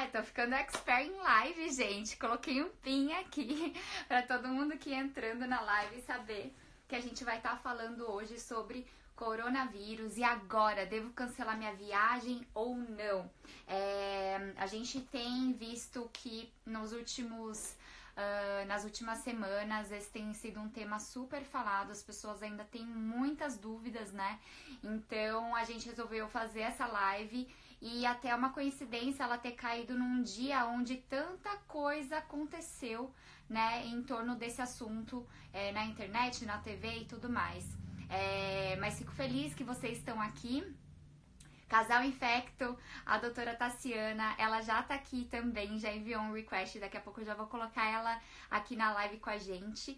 tô ficando expert em live, gente. Coloquei um pin aqui para todo mundo que entrando na live saber que a gente vai estar falando hoje sobre coronavírus. E agora, devo cancelar minha viagem ou não? A gente tem visto que nas últimas semanas, esse tem sido um tema super falado, as pessoas ainda têm muitas dúvidas, né? Então a gente resolveu fazer essa live e até uma coincidência ela ter caído num dia onde tanta coisa aconteceu, né, em torno desse assunto na internet, na TV e tudo mais. Mas fico feliz que vocês estão aqui. Casal Infecto, a doutora Tassiana, ela já tá aqui também, já enviou um request, daqui a pouco eu já vou colocar ela aqui na live com a gente.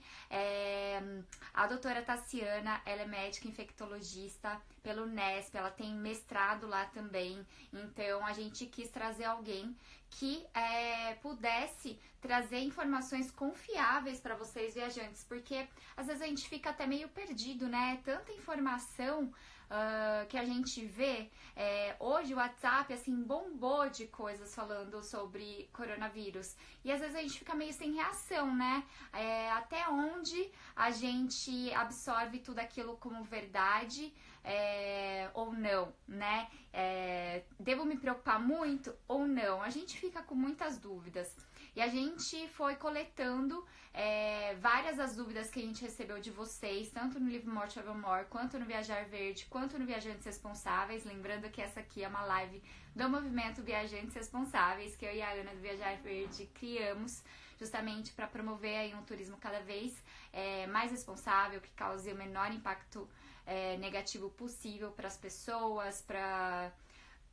A doutora Tassiana, ela é médica infectologista pelo Unesp, ela tem mestrado lá também, então a gente quis trazer alguém que pudesse trazer informações confiáveis para vocês viajantes, porque às vezes a gente fica até meio perdido, né? Tanta informação que a gente vê. Hoje o WhatsApp assim bombou de coisas falando sobre coronavírus e às vezes a gente fica meio sem reação, né? Até onde a gente absorve tudo aquilo como verdade ou não, né? Devo me preocupar muito ou não? A gente fica com muitas dúvidas. E a gente foi coletando várias das dúvidas que a gente recebeu de vocês, tanto no Live More Travel More, quanto no Viajar Verde, quanto no Viajantes Responsáveis. Lembrando que essa aqui é uma live do movimento Viajantes Responsáveis, que eu e a Ana do Viajar Verde criamos justamente para promover aí um turismo cada vez mais responsável, que cause o menor impacto negativo possível para as pessoas, para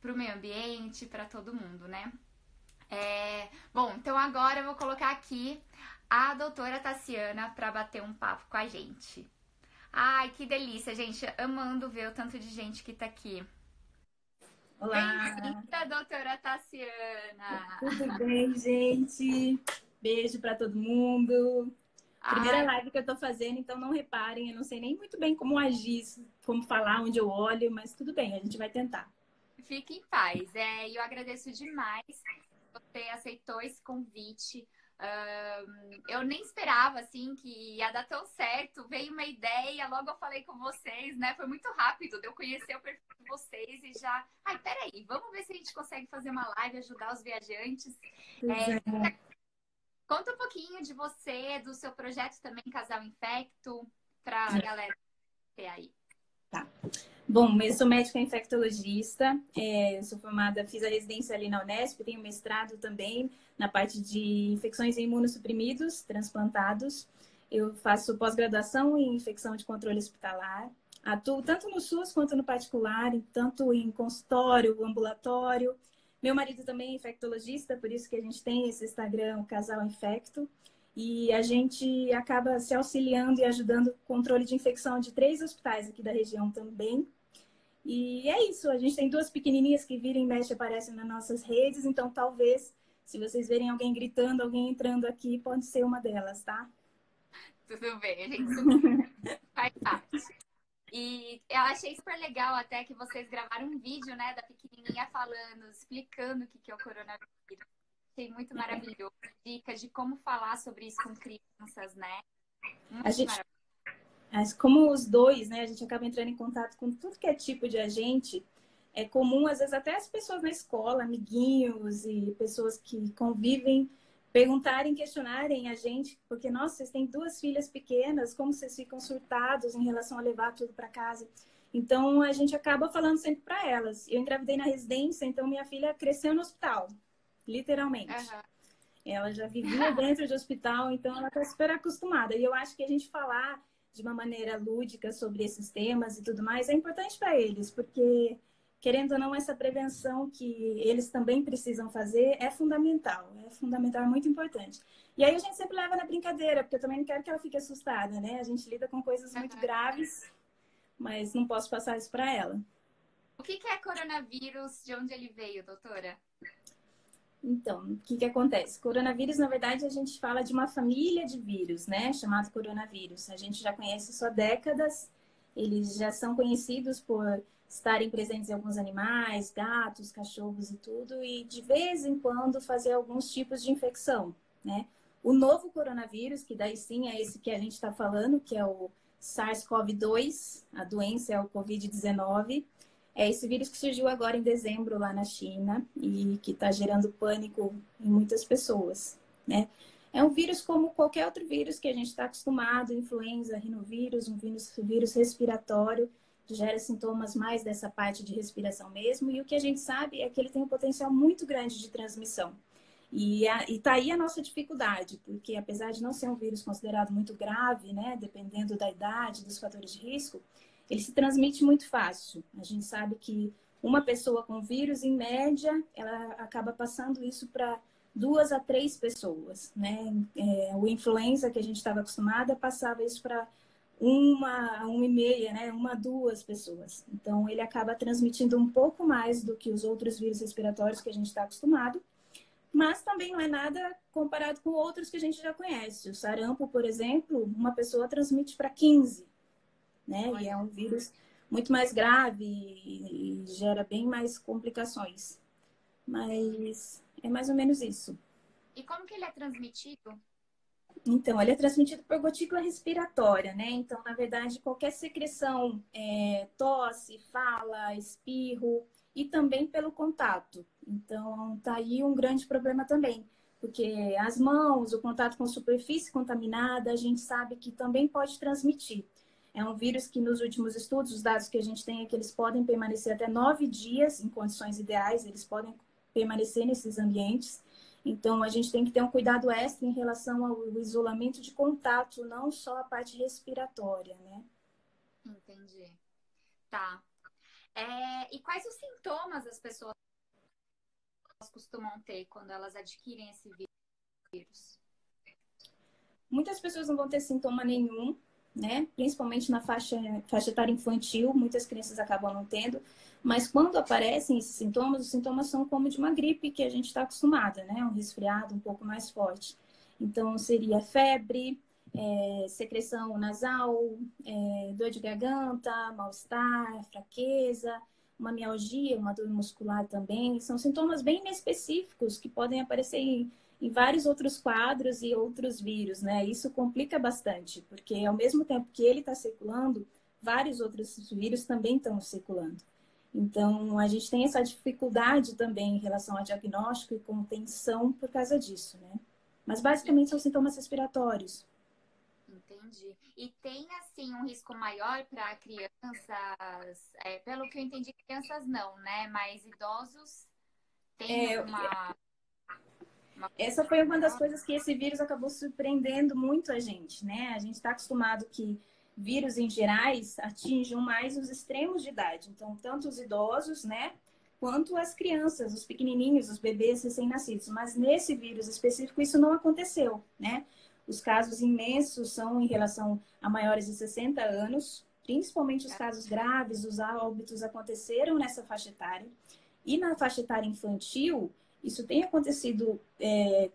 o meio ambiente, para todo mundo, né? Bom, então agora eu vou colocar aqui a doutora Tassiana para bater um papo com a gente. Ai, que delícia, gente. Amando ver o tanto de gente que tá aqui. Olá! Bem-vinda, doutora Tassiana! Tudo bem, gente? Beijo para todo mundo. Primeira Ai, live que eu tô fazendo, então não reparem, eu não sei nem muito bem como agir, como falar, onde eu olho, mas tudo bem, a gente vai tentar. fique em paz. Eu agradeço demais que você aceitou esse convite. Eu nem esperava, assim, que ia dar tão certo. Veio uma ideia, logo eu falei com vocês, né? Foi muito rápido de eu conhecer o perfil de vocês e já... Ai, peraí, vamos ver se a gente consegue fazer uma live, ajudar os viajantes. Pois é. Conta um pouquinho de você, do seu projeto também, Casal Infecto, pra galera ter aí. Tá. Bom, eu sou médica infectologista, sou formada, fiz a residência ali na Unesp, tenho mestrado também na parte de infecções em imunossuprimidos, transplantados. Eu faço pós-graduação em infecção de controle hospitalar. Atuo tanto no SUS quanto no particular, tanto em consultório, ambulatório. Meu marido também é infectologista, por isso que a gente tem esse Instagram, o Casal Infecto. E a gente acaba se auxiliando e ajudando o controle de infecção de 3 hospitais aqui da região também. E é isso, a gente tem 2 pequenininhas que vira e mexe aparecem nas nossas redes, então talvez, se vocês verem alguém gritando, alguém entrando aqui, pode ser uma delas, tá? Tudo bem, a gente super faz parte. E eu achei super legal até que vocês gravaram um vídeo, né, da pequenininha falando, explicando o que é o coronavírus. Achei muito maravilhoso. Dicas de como falar sobre isso com crianças, né? A Muito gente, maravilhoso. como os dois, né, a gente acaba entrando em contato com tudo que é tipo de agente, é comum, às vezes, até as pessoas na escola, amiguinhos e pessoas que convivem, perguntarem, questionarem a gente, porque, nossa, vocês têm 2 filhas pequenas, como vocês ficam surtados em relação a levar tudo para casa? Então, a gente acaba falando sempre para elas. Eu engravidei na residência, então minha filha cresceu no hospital, literalmente. Uhum. Ela já vivia dentro de hospital, então ela está super acostumada. E eu acho que a gente falar de uma maneira lúdica sobre esses temas e tudo mais é importante para eles, porque, querendo ou não, essa prevenção que eles também precisam fazer é fundamental, é muito importante. E aí a gente sempre leva na brincadeira, porque eu também não quero que ela fique assustada, né? A gente lida com coisas muito graves, mas não posso passar isso para ela. O que é coronavírus? De onde ele veio, doutora? Então, o que acontece? Coronavírus, na verdade, a gente fala de uma família de vírus, né? Chamado coronavírus. A gente já conhece isso há décadas. Eles já são conhecidos por estarem presentes em alguns animais, gatos, cachorros e tudo, e de vez em quando fazer alguns tipos de infecção, né? O novo coronavírus, que daí sim é esse que a gente está falando, que é o SARS-CoV-2, a doença é o Covid-19, é esse vírus que surgiu agora em dezembro lá na China e que está gerando pânico em muitas pessoas, né? É um vírus como qualquer outro vírus que a gente está acostumado, influenza, rinovírus, um vírus respiratório, que gera sintomas mais dessa parte de respiração mesmo, e o que a gente sabe é que ele tem um potencial muito grande de transmissão. E tá aí a nossa dificuldade, porque apesar de não ser um vírus considerado muito grave, né, dependendo da idade, dos fatores de risco, ele se transmite muito fácil. A gente sabe que uma pessoa com vírus, em média, ela acaba passando isso para 2 a 3 pessoas, né? O influenza que a gente estava acostumada passava isso para 1, 1 e meia, né? 1 a 2 pessoas. Então, ele acaba transmitindo um pouco mais do que os outros vírus respiratórios que a gente está acostumado, mas também não é nada comparado com outros que a gente já conhece. O sarampo, por exemplo, uma pessoa transmite para 15, né? E é um vírus muito mais grave e gera bem mais complicações. Mas é mais ou menos isso. E como que ele é transmitido? Então, ele é transmitido por gotícula respiratória, né? Então, na verdade, qualquer secreção, tosse, fala, espirro e também pelo contato. Então, tá aí um grande problema também, porque as mãos, o contato com superfície contaminada, a gente sabe que também pode transmitir. É um vírus que, nos últimos estudos, os dados que a gente tem é que eles podem permanecer até 9 dias em condições ideais, eles podem permanecer nesses ambientes. Então, a gente tem que ter um cuidado extra em relação ao isolamento de contato, não só a parte respiratória, né? Entendi. Tá. E quais os sintomas as pessoas costumam ter quando elas adquirem esse vírus? Muitas pessoas não vão ter sintoma nenhum, né? Principalmente na faixa etária infantil, muitas crianças acabam não tendo. Mas quando aparecem esses sintomas, os sintomas são como de uma gripe que a gente está acostumada, né? Um resfriado um pouco mais forte. Então, seria febre, secreção nasal, dor de garganta, mal-estar, fraqueza, uma mialgia, uma dor muscular também. São sintomas bem inespecíficos que podem aparecer em vários outros quadros e outros vírus, né? Isso complica bastante, porque ao mesmo tempo que ele está circulando, vários outros vírus também estão circulando. Então, a gente tem essa dificuldade também em relação ao diagnóstico e contenção por causa disso, né? Mas basicamente são sintomas respiratórios. Entendi. E tem, assim, um risco maior para crianças? Pelo que eu entendi, crianças não, né? Mas idosos têm uma... Essa foi uma das coisas que esse vírus acabou surpreendendo muito a gente, né? A gente está acostumado que vírus em gerais atinjam mais os extremos de idade. Então, tanto os idosos, né? Quanto as crianças, os pequenininhos, os bebês recém-nascidos. Mas nesse vírus específico, isso não aconteceu, né? Os casos imensos são em relação a maiores de 60 anos, principalmente os casos graves, os óbitos aconteceram nessa faixa etária. E na faixa etária infantil, isso tem acontecido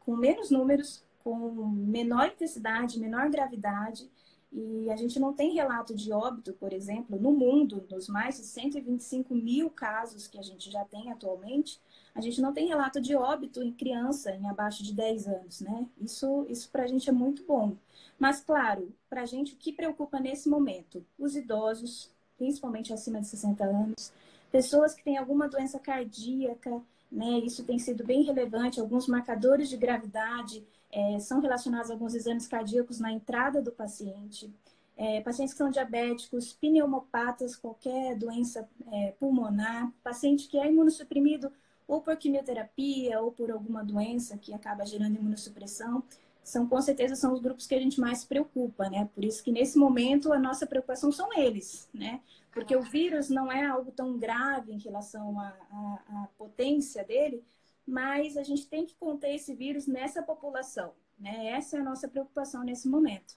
com menos números, com menor intensidade, menor gravidade, e a gente não tem relato de óbito, por exemplo, no mundo, nos mais de 125 mil casos que a gente já tem atualmente, a gente não tem relato de óbito em criança em abaixo de 10 anos, né? Isso para a gente é muito bom. Mas, claro, para a gente o que preocupa nesse momento? Os idosos, principalmente acima de 60 anos, pessoas que têm alguma doença cardíaca, né? Isso tem sido bem relevante. Alguns marcadores de gravidade são relacionados a alguns exames cardíacos na entrada do paciente. Pacientes que são diabéticos, pneumopatas, qualquer doença pulmonar, paciente que é imunossuprimido ou por quimioterapia ou por alguma doença que acaba gerando imunossupressão, com certeza são os grupos que a gente mais se preocupa, né? Por isso que nesse momento a nossa preocupação são eles, né? Porque o vírus não é algo tão grave em relação à potência dele, mas a gente tem que conter esse vírus nessa população, né? Essa é a nossa preocupação nesse momento.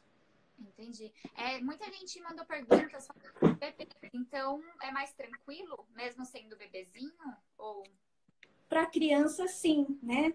Entendi. Muita gente mandou perguntas sobre bebê, então é mais tranquilo, mesmo sendo bebezinho? Ou... Para criança, sim, né?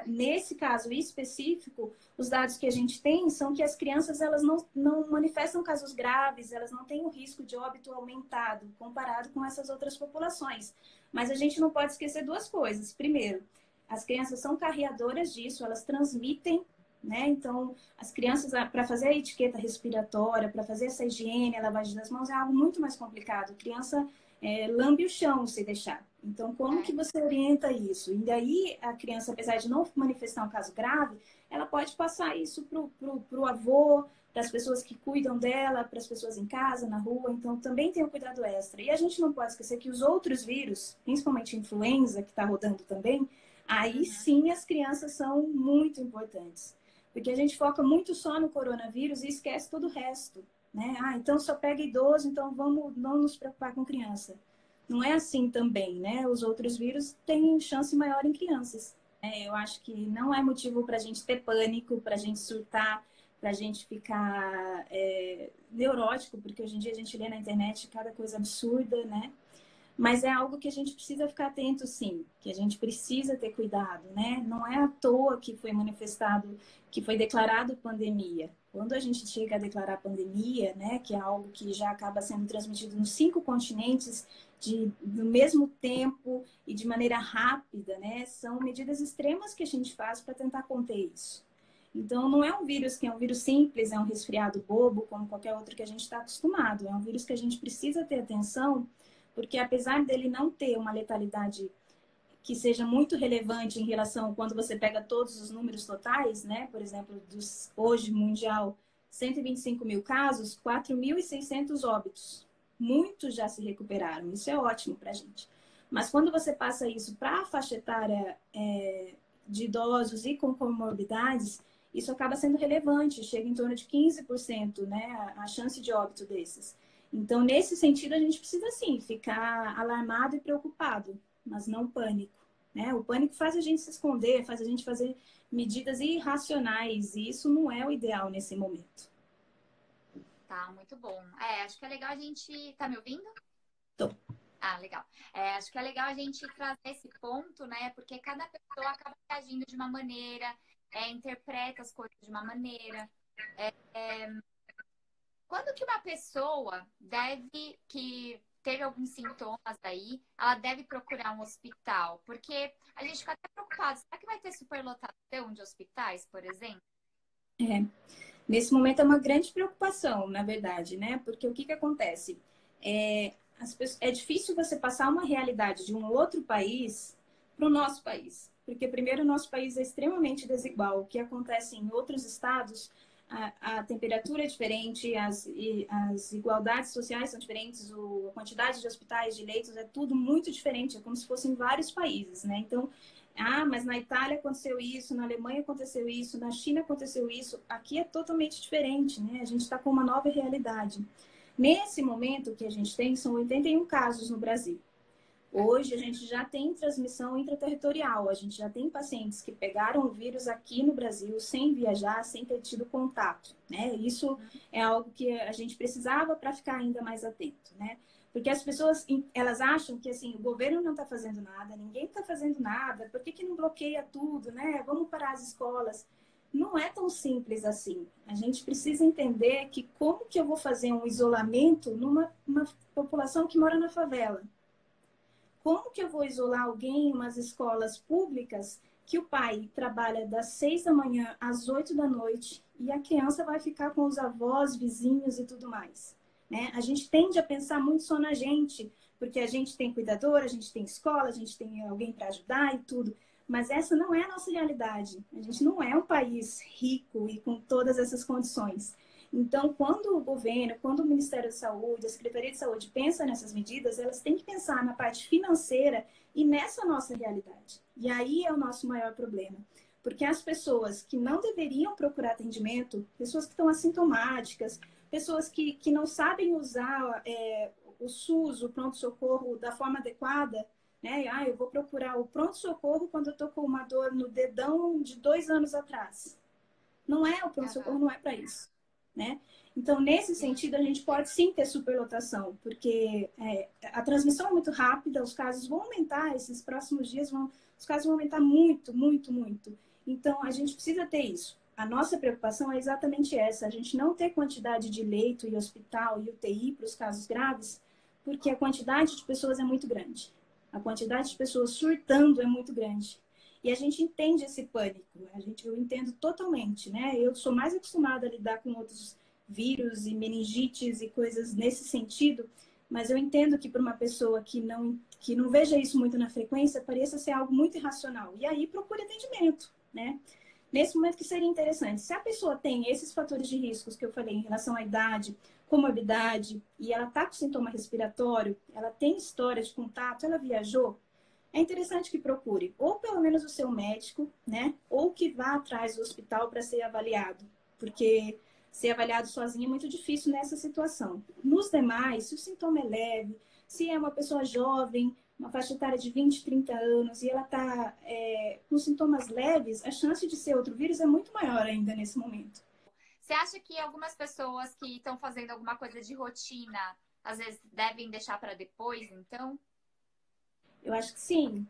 nesse caso específico, os dados que a gente tem são que as crianças elas não manifestam casos graves, elas não têm o risco de óbito aumentado comparado com essas outras populações. Mas a gente não pode esquecer duas coisas. Primeiro, as crianças são carreadoras disso, elas transmitem, né? Então, as crianças, para fazer a etiqueta respiratória, para fazer essa higiene, a lavagem das mãos, é algo muito mais complicado. A criança lambe o chão se deixar. Então, como que você orienta isso? E daí, a criança, apesar de não manifestar um caso grave, ela pode passar isso para o avô, para as pessoas que cuidam dela, para as pessoas em casa, na rua. Então, também tem um cuidado extra. E a gente não pode esquecer que os outros vírus, principalmente a influenza, que está rodando também, aí sim as crianças são muito importantes. Porque a gente foca muito só no coronavírus e esquece todo o resto. Né? Então só pega idoso, então vamos não nos preocupar com criança. Não é assim também, né? Os outros vírus têm chance maior em crianças. Eu acho que não é motivo para a gente ter pânico, para a gente surtar, para a gente ficar neurótico, porque hoje em dia a gente lê na internet cada coisa absurda, né? Mas é algo que a gente precisa ficar atento, sim, que a gente precisa ter cuidado, né? Não é à toa que foi manifestado, que foi declarado pandemia. Quando a gente chega a declarar pandemia, né, que é algo que já acaba sendo transmitido nos 5 continentes no mesmo tempo e de maneira rápida, né? São medidas extremas que a gente faz para tentar conter isso. Então, não é um vírus que é um vírus simples, é um resfriado bobo, como qualquer outro que a gente está acostumado. É um vírus que a gente precisa ter atenção, porque apesar dele não ter uma letalidade que seja muito relevante em relação quando você pega todos os números totais, né? Por exemplo, hoje mundial, 125 mil casos, 4.600 óbitos. Muitos já se recuperaram, isso é ótimo para a gente. Mas quando você passa isso para a faixa etária de idosos e com comorbidades, isso acaba sendo relevante, chega em torno de 15%, né? A chance de óbito desses. Então, nesse sentido, a gente precisa, sim, ficar alarmado e preocupado, mas não pânico, né? O pânico faz a gente se esconder, faz a gente fazer medidas irracionais, e isso não é o ideal nesse momento. Tá, muito bom. Acho que é legal a gente... Tá me ouvindo? Tô. Ah, legal. Acho que é legal a gente trazer esse ponto, né? Porque cada pessoa acaba agindo de uma maneira, interpreta as coisas de uma maneira. Quando que uma pessoa que teve alguns sintomas aí, ela deve procurar um hospital? Porque a gente fica até preocupado. Será que vai ter superlotação de hospitais, por exemplo? Nesse momento é uma grande preocupação, na verdade, né? Porque o que acontece? É difícil você passar uma realidade de um outro país para o nosso país. Porque, primeiro, o nosso país é extremamente desigual. O que acontece em outros estados, a temperatura é diferente, as igualdades sociais são diferentes, a quantidade de hospitais, de leitos, é tudo muito diferente. É como se fossem vários países, né? Então, mas na Itália aconteceu isso, na Alemanha aconteceu isso, na China aconteceu isso. Aqui é totalmente diferente, né? A gente está com uma nova realidade. Nesse momento que a gente tem, são 81 casos no Brasil. Hoje a gente já tem transmissão intraterritorial, a gente já tem pacientes que pegaram o vírus aqui no Brasil sem viajar, sem ter tido contato, né? Isso é algo que a gente precisava para ficar ainda mais atento, né? Porque as pessoas, elas acham que assim, o governo não está fazendo nada, ninguém está fazendo nada, por que não bloqueia tudo, né? Vamos parar as escolas. Não é tão simples assim. A gente precisa entender que como que eu vou fazer um isolamento numa população que mora na favela? Como que eu vou isolar alguém em umas escolas públicas que o pai trabalha das 6 da manhã às 8 da noite e a criança vai ficar com os avós, vizinhos e tudo mais? Né? A gente tende a pensar muito só na gente, porque a gente tem cuidador, a gente tem escola, a gente tem alguém para ajudar e tudo. Mas essa não é a nossa realidade. A gente não é um país rico e com todas essas condições. Então, quando o governo, quando o Ministério da Saúde, a Secretaria de Saúde pensa nessas medidas, elas têm que pensar na parte financeira e nessa nossa realidade. E aí é o nosso maior problema. Porque as pessoas que não deveriam procurar atendimento, pessoas que estão assintomáticas, pessoas que não sabem usar o SUS, o pronto-socorro, da forma adequada, né? Eu vou procurar o pronto-socorro quando eu estou com uma dor no dedão de 2 anos atrás. Não é, o pronto-socorro não é para isso. né? Então, nesse sentido, a gente pode sim ter superlotação, porque a transmissão é muito rápida, os casos vão aumentar, esses próximos dias os casos vão aumentar muito, muito, muito. Então, a gente precisa ter isso. A nossa preocupação é exatamente essa, a gente não ter quantidade de leito e hospital e UTI para os casos graves, porque a quantidade de pessoas é muito grande. A quantidade de pessoas surtando é muito grande. E a gente entende esse pânico, eu entendo totalmente, né? Eu sou mais acostumada a lidar com outros vírus e meningites e coisas nesse sentido, mas eu entendo que para uma pessoa que não veja isso muito na frequência, pareça ser algo muito irracional. E aí procure atendimento, né? Nesse momento que seria interessante, se a pessoa tem esses fatores de riscos que eu falei em relação à idade, comorbidade, e ela está com sintoma respiratório, ela tem história de contato, ela viajou, é interessante que procure ou pelo menos o seu médico, né? Ou que vá atrás do hospital para ser avaliado, porque ser avaliado sozinho é muito difícil nessa situação. Nos demais, se o sintoma é leve, se é uma pessoa jovem, uma faixa etária de 20, 30 anos, e ela está com sintomas leves, a chance de ser outro vírus é muito maior ainda nesse momento. Você acha que algumas pessoas que estão fazendo alguma coisa de rotina, às vezes devem deixar para depois, então? Eu acho que sim,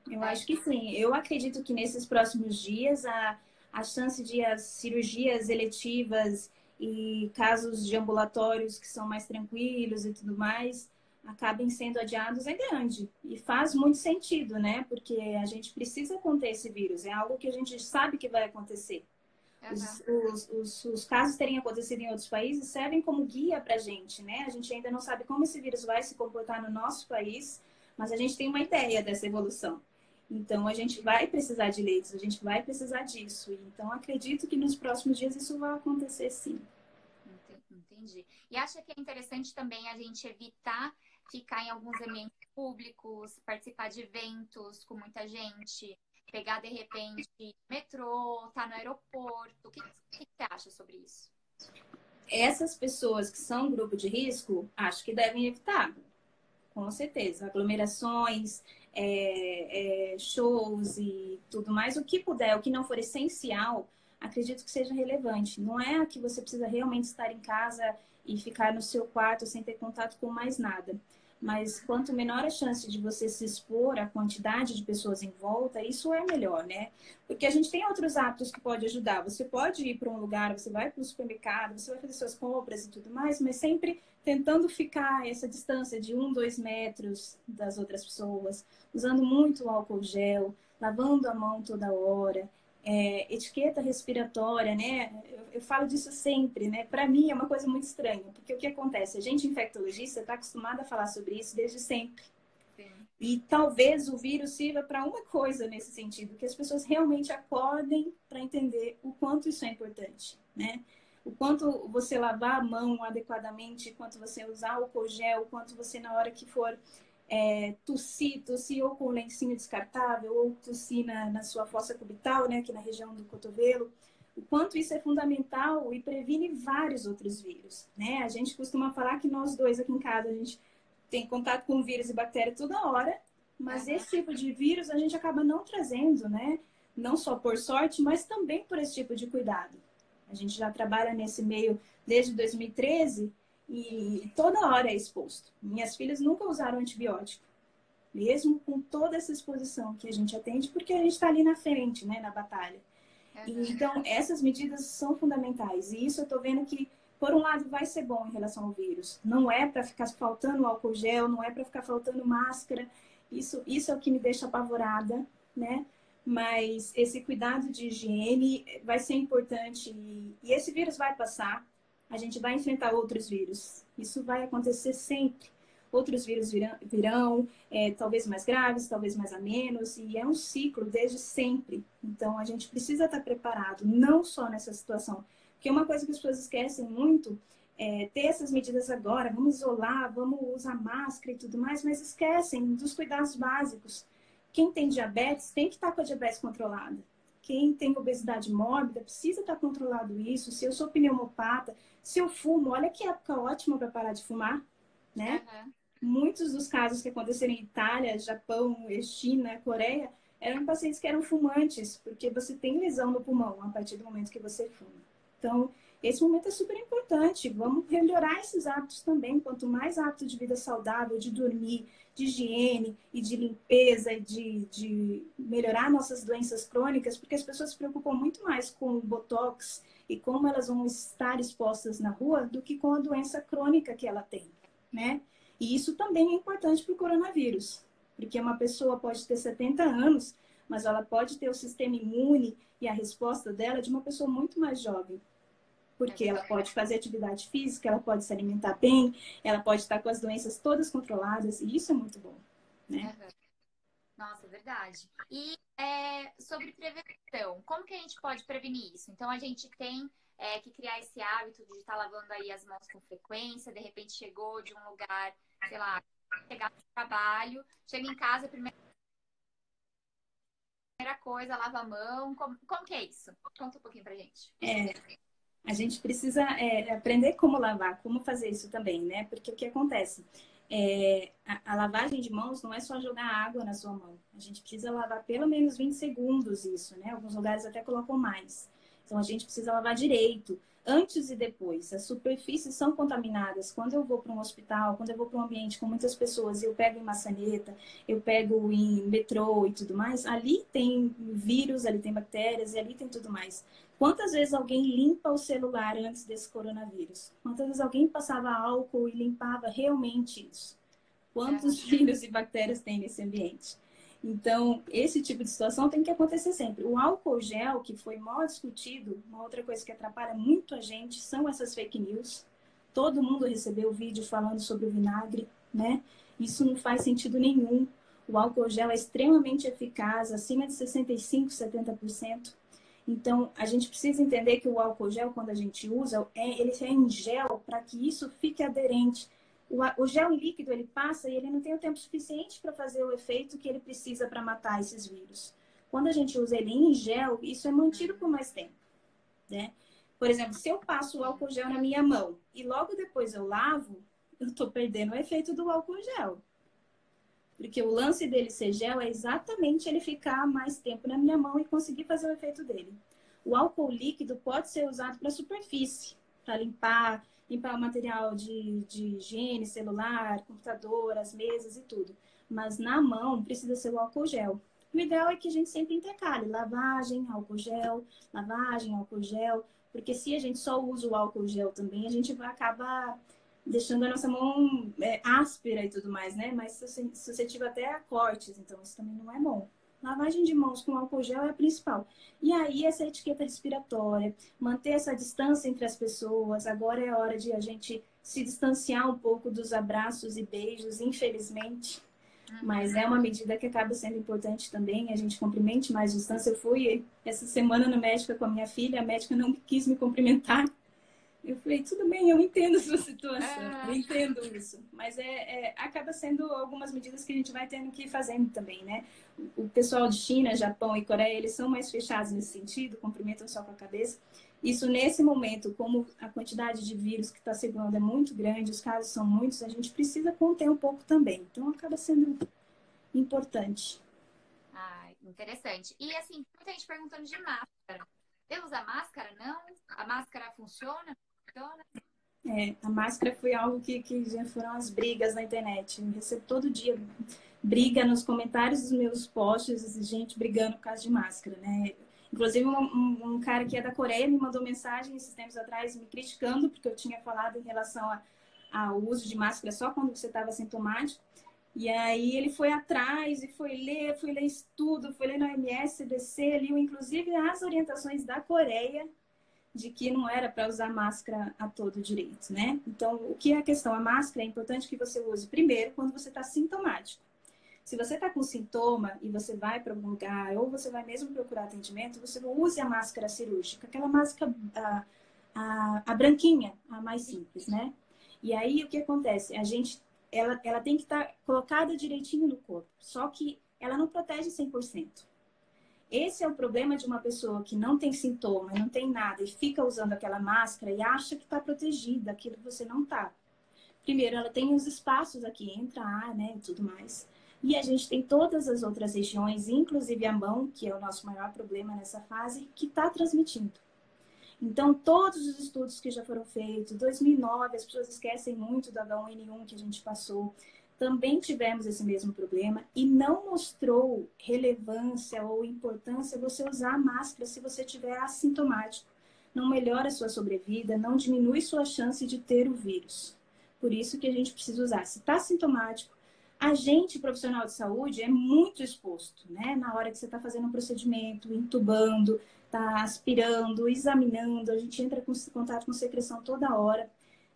Eu acredito que nesses próximos dias a chance de as cirurgias eletivas e casos de ambulatórios que são mais tranquilos e tudo mais acabem sendo adiados é grande. E faz muito sentido, né? Porque a gente precisa conter esse vírus. É algo que a gente sabe que vai acontecer. Os casos terem acontecido em outros países servem como guia para a gente, né? A gente ainda não sabe como esse vírus vai se comportar no nosso país, mas a gente tem uma ideia dessa evolução. Então, a gente vai precisar de leitos, a gente vai precisar disso. Então, acredito que nos próximos dias isso vai acontecer sim. Entendi. E acha que é interessante também a gente evitar ficar em alguns ambientes públicos, participar de eventos com muita gente, pegar de repente metrô, tá no aeroporto? O que você acha sobre isso? Essas pessoas que são grupo de risco, acho que devem evitar, com certeza. Aglomerações, shows e tudo mais. O que puder, o que não for essencial, acredito que seja relevante. Não é que você precisa realmente estar em casa e ficar no seu quarto sem ter contato com mais nada. Mas quanto menor a chance de você se expor à quantidade de pessoas em volta, isso é melhor, né? Porque a gente tem outros hábitos que pode ajudar. Você pode ir para um lugar, você vai para o supermercado, você vai fazer suas compras e tudo mais, mas sempre tentando ficar essa distância de 1, 2 metros das outras pessoas, usando muito álcool gel, lavando a mão toda hora, etiqueta respiratória, né? Eu falo disso sempre, né? Para mim é uma coisa muito estranha, porque o que acontece? A gente infectologista está acostumada a falar sobre isso desde sempre. Sim. E talvez o vírus sirva para uma coisa nesse sentido, que as pessoas realmente acordem para entender o quanto isso é importante, né? O quanto você lavar a mão adequadamente, o quanto você usar álcool gel, o quanto você, na hora que for tossir ou com lencinho descartável, ou tossir na sua fossa cubital, né, aqui na região do cotovelo, o quanto isso é fundamental e previne vários outros vírus, né? A gente costuma falar que nós dois aqui em casa, a gente tem contato com vírus e bactéria toda hora, mas esse tipo de vírus a gente acaba não trazendo, né? Não só por sorte, mas também por esse tipo de cuidado. A gente já trabalha nesse meio desde 2013 e toda hora é exposto. Minhas filhas nunca usaram antibiótico, mesmo com toda essa exposição que a gente atende, porque a gente está ali na frente, né, na batalha. E, então, essas medidas são fundamentais. E isso eu estou vendo que, por um lado, vai ser bom em relação ao vírus. Não é para ficar faltando álcool gel, não é para ficar faltando máscara. Isso é o que me deixa apavorada, né? Mas esse cuidado de higiene vai ser importante. E esse vírus vai passar. A gente vai enfrentar outros vírus. Isso vai acontecer sempre. Outros vírus virão, talvez mais graves, talvez mais a menos, e é um ciclo desde sempre. Então, a gente precisa estar preparado, não só nessa situação. Porque uma coisa que as pessoas esquecem muito é ter essas medidas agora, vamos isolar, vamos usar máscara e tudo mais, mas esquecem dos cuidados básicos. Quem tem diabetes tem que estar com a diabetes controlada. Quem tem obesidade mórbida precisa estar controlado isso. Se eu sou pneumopata, se eu fumo, olha que época ótima para parar de fumar, né? Muitos dos casos que aconteceram em Itália, Japão, China, Coreia, eram pacientes que eram fumantes, porque você tem lesão no pulmão a partir do momento que você fuma. Então, esse momento é super importante. Vamos melhorar esses hábitos também. Quanto mais hábito de vida saudável, de dormir, de higiene e de limpeza, e de melhorar nossas doenças crônicas, porque as pessoas se preocupam muito mais com o Botox e como elas vão estar expostas na rua do que com a doença crônica que ela tem, né? E isso também é importante para o coronavírus, porque uma pessoa pode ter 70 anos, mas ela pode ter o sistema imune e a resposta dela de uma pessoa muito mais jovem. Porque ela pode fazer atividade física, ela pode se alimentar bem, ela pode estar com as doenças todas controladas, e isso é muito bom, né? Nossa, é verdade. E sobre prevenção, como que a gente pode prevenir isso? Então, a gente tem que criar esse hábito de estar lavando aí as mãos com frequência, de repente chegou de um lugar, sei lá, chegar do trabalho, chega em casa, a primeira coisa, lava a mão. Como que é isso? Conta um pouquinho pra gente. A gente precisa aprender como lavar, como fazer isso também, né? Porque o que acontece? A lavagem de mãos não é só jogar água na sua mão. A gente precisa lavar pelo menos 20 segundos isso, né? Alguns lugares até colocam mais. Então, a gente precisa lavar direito, antes e depois. As superfícies são contaminadas. Quando eu vou para um hospital, quando eu vou para um ambiente com muitas pessoas, eu pego em maçaneta, eu pego em metrô e tudo mais, ali tem vírus, ali tem bactérias e ali tem tudo mais. Quantas vezes alguém limpa o celular antes desse coronavírus? Quantas vezes alguém passava álcool e limpava realmente isso? Quantos vírus e bactérias tem nesse ambiente? Então, esse tipo de situação tem que acontecer sempre. O álcool gel, que foi mal discutido, uma outra coisa que atrapalha muito a gente são essas fake news. Todo mundo recebeu vídeo falando sobre o vinagre, né? Isso não faz sentido nenhum. O álcool gel é extremamente eficaz, acima de 65%, 70%. Então, a gente precisa entender que o álcool gel, quando a gente usa, ele é em gel para que isso fique aderente. O gel em líquido, ele passa e ele não tem o tempo suficiente para fazer o efeito que ele precisa para matar esses vírus. Quando a gente usa ele em gel, isso é mantido por mais tempo, né? Por exemplo, se eu passo o álcool gel na minha mão e logo depois eu lavo, eu estou perdendo o efeito do álcool gel. Porque o lance dele ser gel é exatamente ele ficar mais tempo na minha mão e conseguir fazer o efeito dele. O álcool líquido pode ser usado para superfície, para limpar o material de higiene, celular, computador, as mesas e tudo. Mas na mão precisa ser o álcool gel. O ideal é que a gente sempre intercale lavagem, álcool gel, porque se a gente só usa o álcool gel também, a gente vai acabar deixando a nossa mão áspera e tudo mais, né? Mas suscetível até a cortes, então isso também não é bom. Lavagem de mãos com álcool gel é a principal. E aí, essa etiqueta respiratória, manter essa distância entre as pessoas. Agora é hora de a gente se distanciar um pouco dos abraços e beijos, infelizmente. Mas é uma medida que acaba sendo importante também, a gente cumprimente mais distância. Eu fui essa semana no médico com a minha filha, a médica não quis me cumprimentar. Eu falei, tudo bem, eu entendo a sua situação, eu entendo isso. Mas acaba sendo algumas medidas que a gente vai tendo que ir fazendo também, né? O pessoal de China, Japão e Coreia, eles são mais fechados nesse sentido, cumprimentam só com a cabeça. Isso, nesse momento, como a quantidade de vírus que está circulando é muito grande, os casos são muitos, a gente precisa conter um pouco também. Então, acaba sendo importante. Ah, interessante. E, assim, muita gente perguntando de máscara. Devo usar máscara? Não? A máscara funciona? A máscara foi algo que já foram as brigas na internet. Eu recebo todo dia briga nos comentários dos meus posts, gente brigando por causa de máscara, né? Inclusive, um cara que é da Coreia me mandou mensagem esses tempos atrás me criticando, porque eu tinha falado em relação ao uso de máscara só quando você estava sintomático. E aí ele foi atrás e foi ler estudo, foi ler na OMS, CDC, liu inclusive as orientações da Coreia de que não era para usar máscara a todo direito, né? Então, o que é a questão? A máscara é importante que você use primeiro quando você está sintomático. Se você está com sintoma e você vai para algum lugar ou você vai mesmo procurar atendimento, você não use a máscara cirúrgica, aquela máscara, a branquinha, a mais simples, né? E aí, o que acontece? Ela tem que estar colocada direitinho no corpo, só que ela não protege 100%. Esse é o problema de uma pessoa que não tem sintoma, não tem nada e fica usando aquela máscara e acha que está protegida, aquilo que você não está. Primeiro, ela tem os espaços aqui, entra ar, né, e tudo mais. E a gente tem todas as outras regiões, inclusive a mão, que é o nosso maior problema nessa fase, que está transmitindo. Então, todos os estudos que já foram feitos, 2009, as pessoas esquecem muito do H1N1 que a gente passou, também tivemos esse mesmo problema e não mostrou relevância ou importância você usar a máscara se você estiver assintomático. Não melhora a sua sobrevida, não diminui sua chance de ter o vírus. Por isso que a gente precisa usar. Se está sintomático, a gente, profissional de saúde, é muito exposto, né? Na hora que você está fazendo um procedimento, intubando, está aspirando, examinando, a gente entra em contato com secreção toda hora.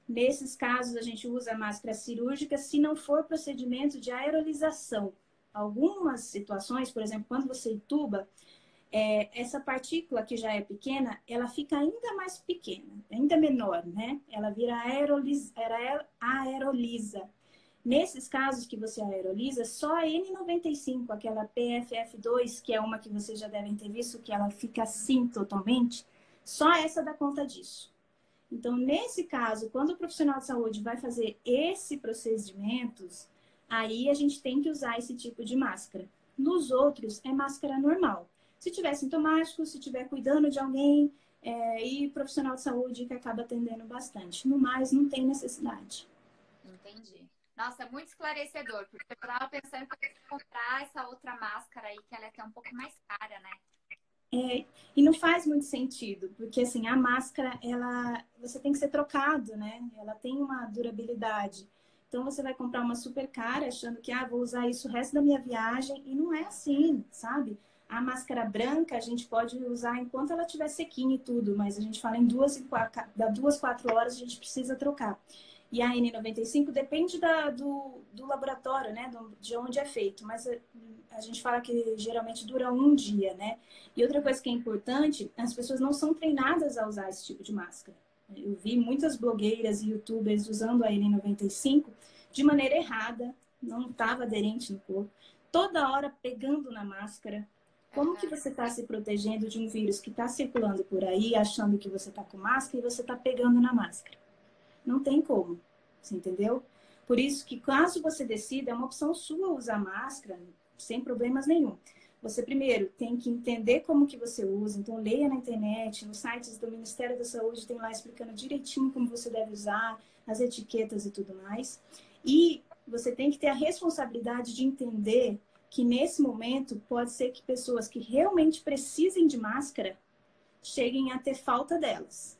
Nesses casos, a gente usa a máscara cirúrgica se não for procedimento de aerolização. Algumas situações, por exemplo, quando você intuba, essa partícula que já é pequena, ela fica ainda mais pequena, ainda menor, né? Ela vira aerolisa. Nesses casos que você aeroliza, só a N95, aquela PFF2, que é uma que vocês já devem ter visto, que ela fica assim totalmente, só essa dá conta disso. Então, nesse caso, quando o profissional de saúde vai fazer esse procedimentos, aí a gente tem que usar esse tipo de máscara. Nos outros, é máscara normal. Se tiver sintomático, se tiver cuidando de alguém, e profissional de saúde que acaba atendendo bastante. No mais, não tem necessidade. Entendi. Nossa, é muito esclarecedor, porque eu estava pensando que eu ia comprar essa outra máscara aí, que ela é até um pouco mais cara, né? E não faz muito sentido, porque assim, a máscara, você tem que ser trocado, né? Ela tem uma durabilidade. Então você vai comprar uma super cara achando que vou usar isso o resto da minha viagem, e não é assim, sabe? A máscara branca a gente pode usar enquanto ela estiver sequinha e tudo, mas a gente fala em 4 horas a gente precisa trocar. E a N95 depende do laboratório, né? De onde é feito, mas a gente fala que geralmente dura um dia, né? E outra coisa que é importante, as pessoas não são treinadas a usar esse tipo de máscara. Eu vi muitas blogueiras e youtubers usando a N95 de maneira errada, não estava aderente no corpo, toda hora pegando na máscara. Como que você está se protegendo de um vírus que está circulando por aí, achando que você está com máscara e você está pegando na máscara? Não tem como, você entendeu? Por isso que caso você decida, é uma opção sua usar máscara, sem problemas nenhum. Você primeiro tem que entender como que você usa, então leia na internet, nos sites do Ministério da Saúde tem lá explicando direitinho como você deve usar, as etiquetas e tudo mais. E você tem que ter a responsabilidade de entender que nesse momento pode ser que pessoas que realmente precisem de máscara cheguem a ter falta delas,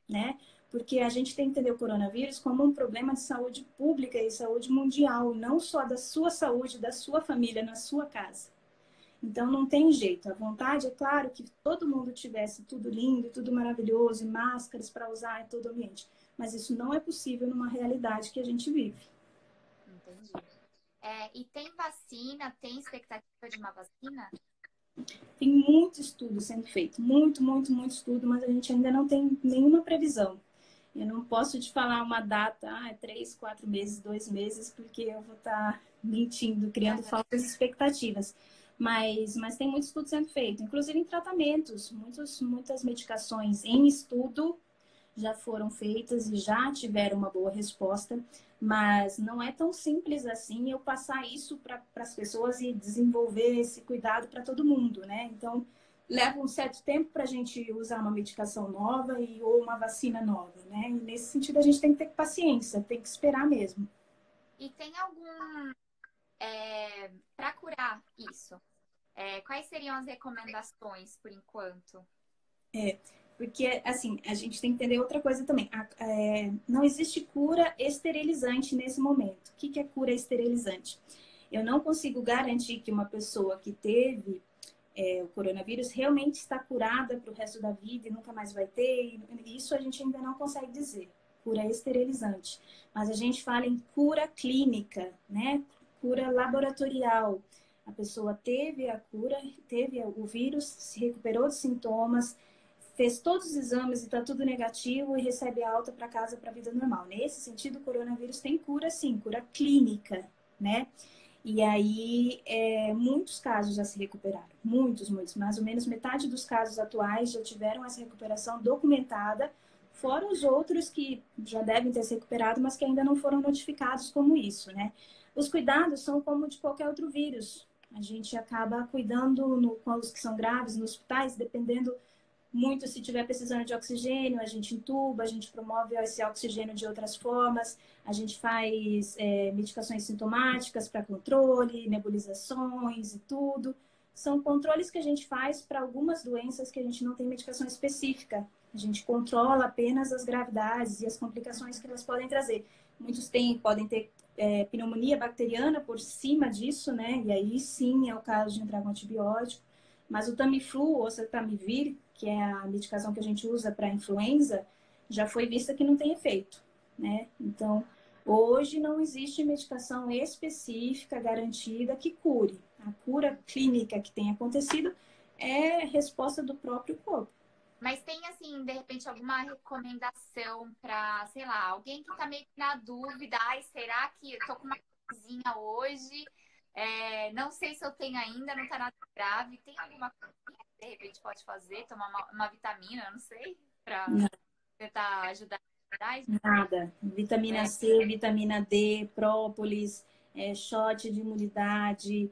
né? Porque a gente tem que entender o coronavírus como um problema de saúde pública e saúde mundial, não só da sua saúde, da sua família, na sua casa. Então, não tem jeito. A vontade, é claro, que todo mundo tivesse tudo lindo, tudo maravilhoso, e máscaras para usar em todo o ambiente. Mas isso não é possível numa realidade que a gente vive. Entendi. E tem vacina? Tem expectativa de uma vacina? Tem muito estudo sendo feito. Muito, muito, muito estudo, mas a gente ainda não tem nenhuma previsão. Eu não posso te falar uma data, 3, 4 meses, 2 meses, porque eu vou estar mentindo, criando falsas expectativas. Mas tem muito estudo sendo feito, inclusive em tratamentos. Muitas medicações em estudo já foram feitas e já tiveram uma boa resposta, mas não é tão simples assim eu passar isso para as pessoas e desenvolver esse cuidado para todo mundo, né? Então, leva um certo tempo para a gente usar uma medicação nova ou uma vacina nova, né? E nesse sentido, a gente tem que ter paciência, tem que esperar mesmo. E tem algum... para curar isso? Quais seriam as recomendações, por enquanto? Porque, assim, a gente tem que entender outra coisa também. Não existe cura esterilizante nesse momento. O que é cura esterilizante? Eu não consigo garantir que uma pessoa que teve o coronavírus realmente está curada para o resto da vida e nunca mais vai ter. Isso a gente ainda não consegue dizer. Cura esterilizante. Mas a gente fala em cura clínica, né? Cura laboratorial. A pessoa teve a cura, teve o vírus, se recuperou dos sintomas, fez todos os exames e está tudo negativo e recebe a alta para casa para a vida normal. Nesse sentido, o coronavírus tem cura, sim, cura clínica, né? E aí, muitos casos já se recuperaram. Muitos. Mais ou menos metade dos casos atuais já tiveram essa recuperação documentada, fora os outros que já devem ter se recuperado, mas que ainda não foram notificados como isso, né? Os cuidados são como de qualquer outro vírus. A gente acaba cuidando com os que são graves nos hospitais, dependendo Muito, se tiver precisando de oxigênio, a gente entuba, a gente promove esse oxigênio de outras formas, a gente faz medicações sintomáticas para controle, nebulizações e tudo. São controles que a gente faz para algumas doenças que a gente não tem medicação específica. A gente controla apenas as gravidades e as complicações que elas podem trazer. Muitos podem ter pneumonia bacteriana por cima disso, né? E aí sim é o caso de entrar com antibiótico. Mas o Tamiflu ou Oseltamivir, que é a medicação que a gente usa para influenza, já foi vista que não tem efeito, né? Então, hoje não existe medicação específica garantida que cure. A cura clínica que tem acontecido é resposta do próprio corpo. Mas tem, assim, de repente, alguma recomendação para, sei lá, alguém que tá meio que na dúvida, ai, será que eu tô com uma coisinha hoje? Não sei se eu tenho ainda, não tá nada grave. Tem alguma coisa que de repente pode fazer? Tomar uma vitamina, eu não sei, para tentar ajudar? Nada. Vitamina C, vitamina D, própolis, shot de imunidade,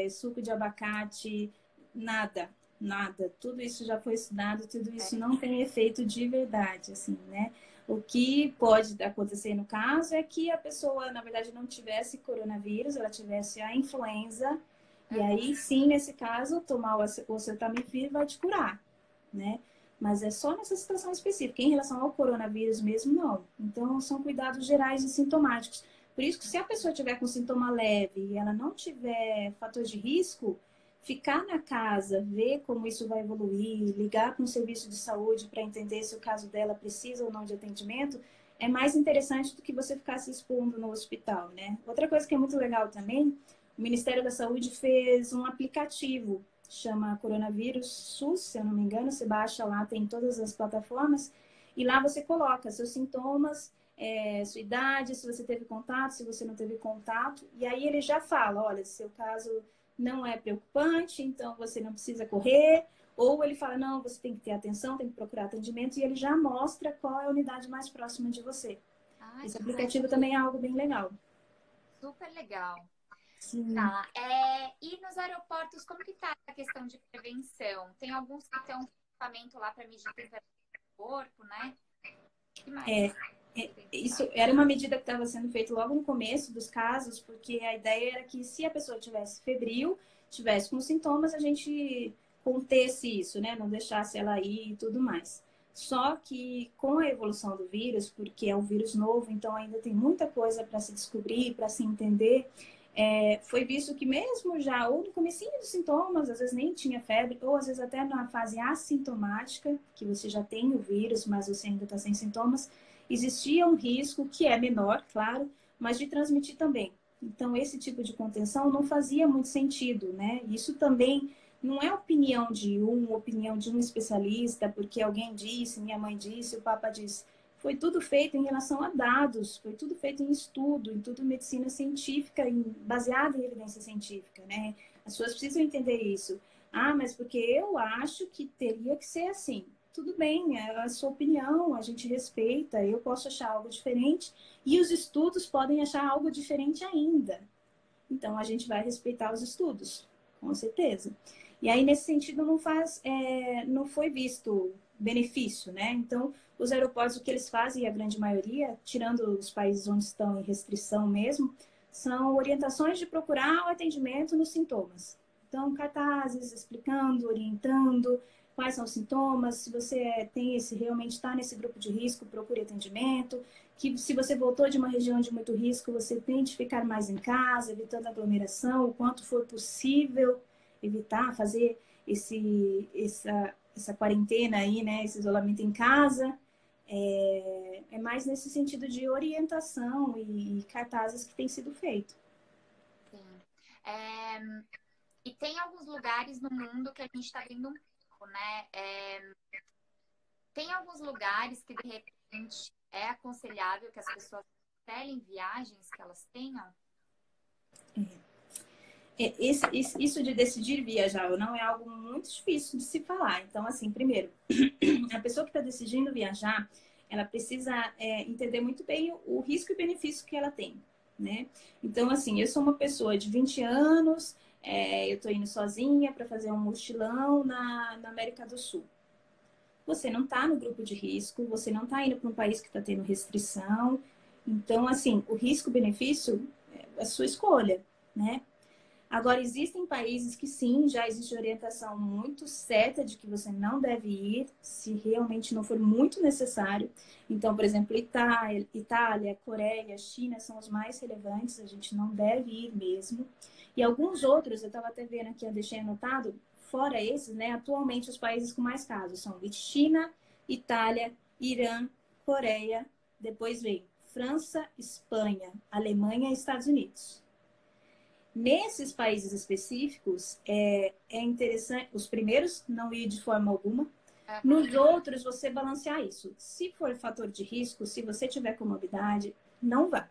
suco de abacate, nada, nada. Tudo isso já foi estudado, tudo isso não tem efeito de verdade, assim, né? O que pode acontecer no caso é que a pessoa, na verdade, não tivesse coronavírus, ela tivesse a influenza, e aí sim, nesse caso, tomar o oseltamivir vai te curar, né? Mas é só nessa situação específica. Em relação ao coronavírus mesmo, não. Então, são cuidados gerais e sintomáticos. Por isso que se a pessoa tiver com sintoma leve e ela não tiver fator de risco, ficar na casa, ver como isso vai evoluir, ligar para um serviço de saúde para entender se o caso dela precisa ou não de atendimento, é mais interessante do que você ficar se expondo no hospital, né? Outra coisa que é muito legal também, o Ministério da Saúde fez um aplicativo, chama Coronavírus SUS, se eu não me engano, você baixa lá, tem todas as plataformas, e lá você coloca seus sintomas, sua idade, se você teve contato, se você não teve contato, e aí ele já fala, olha, seu caso não é preocupante, então você não precisa correr, ou ele fala, não, você tem que ter atenção, tem que procurar atendimento, e ele já mostra qual é a unidade mais próxima de você. Esse aplicativo também é algo bem legal. Super legal. Sim. Tá. E nos aeroportos, como que tá a questão de prevenção? Tem alguns que estão com equipamento lá para medir temperatura do corpo, né? O que mais? Isso era uma medida que estava sendo feita logo no começo dos casos, porque a ideia era que se a pessoa tivesse febril, tivesse com sintomas, a gente contesse isso, né? Não deixasse ela ir e tudo mais. Só que com a evolução do vírus, porque é um vírus novo, então ainda tem muita coisa para se descobrir, para se entender, foi visto que mesmo já, ou no comecinho dos sintomas, às vezes nem tinha febre, ou às vezes até na fase assintomática, que você já tem o vírus, mas você ainda está sem sintomas, existia um risco, que é menor, claro, mas de transmitir também. Então, esse tipo de contenção não fazia muito sentido, né? Isso também não é opinião de um especialista, porque alguém disse, minha mãe disse, o papa disse. Foi tudo feito em relação a dados, foi tudo feito em estudo, em tudo medicina científica, baseada em evidência científica, né? As pessoas precisam entender isso. Ah, mas porque eu acho que teria que ser assim. Tudo bem, é a sua opinião, a gente respeita, eu posso achar algo diferente e os estudos podem achar algo diferente ainda. Então, a gente vai respeitar os estudos, com certeza. E aí, nesse sentido, não foi visto benefício, né? Então, os aeroportos, o que eles fazem, a grande maioria, tirando os países onde estão em restrição mesmo, são orientações de procurar o atendimento nos sintomas. Então, cartazes explicando, orientando quais são os sintomas, se você realmente está nesse grupo de risco, procure atendimento, que se você voltou de uma região de muito risco, você tente ficar mais em casa, evitando aglomeração, o quanto for possível, evitar fazer essa quarentena aí, né, esse isolamento em casa, é mais nesse sentido de orientação e cartazes que tem sido feito. Sim. E tem alguns lugares no mundo que a gente está vendo um pouco, né? Tem alguns lugares que, de repente, é aconselhável que as pessoas cancelem viagens que elas tenham? Isso de decidir viajar ou não é algo muito difícil de se falar. Então, assim, primeiro, a pessoa que está decidindo viajar, ela precisa entender muito bem o risco e benefício que ela tem, né? Então, assim, eu sou uma pessoa de 20 anos, eu estou indo sozinha para fazer um mochilão na América do Sul. você não está no grupo de risco, você não está indo para um país que está tendo restrição. Então, assim, o risco-benefício é a sua escolha, né? Agora, existem países que sim, já existe orientação muito certa de que você não deve ir se realmente não for muito necessário. Então, por exemplo, Itália, Coreia, China são os mais relevantes, a gente não deve ir mesmo. E alguns outros, eu estava até vendo aqui, eu deixei anotado, fora esses, né? Atualmente os países com mais casos são China, Itália, Irã, Coreia, depois vem França, Espanha, Alemanha e Estados Unidos. Nesses países específicos, é interessante, os primeiros não ir de forma alguma, nos outros você balancear isso. Se for fator de risco, se você tiver comorbidade, não vá.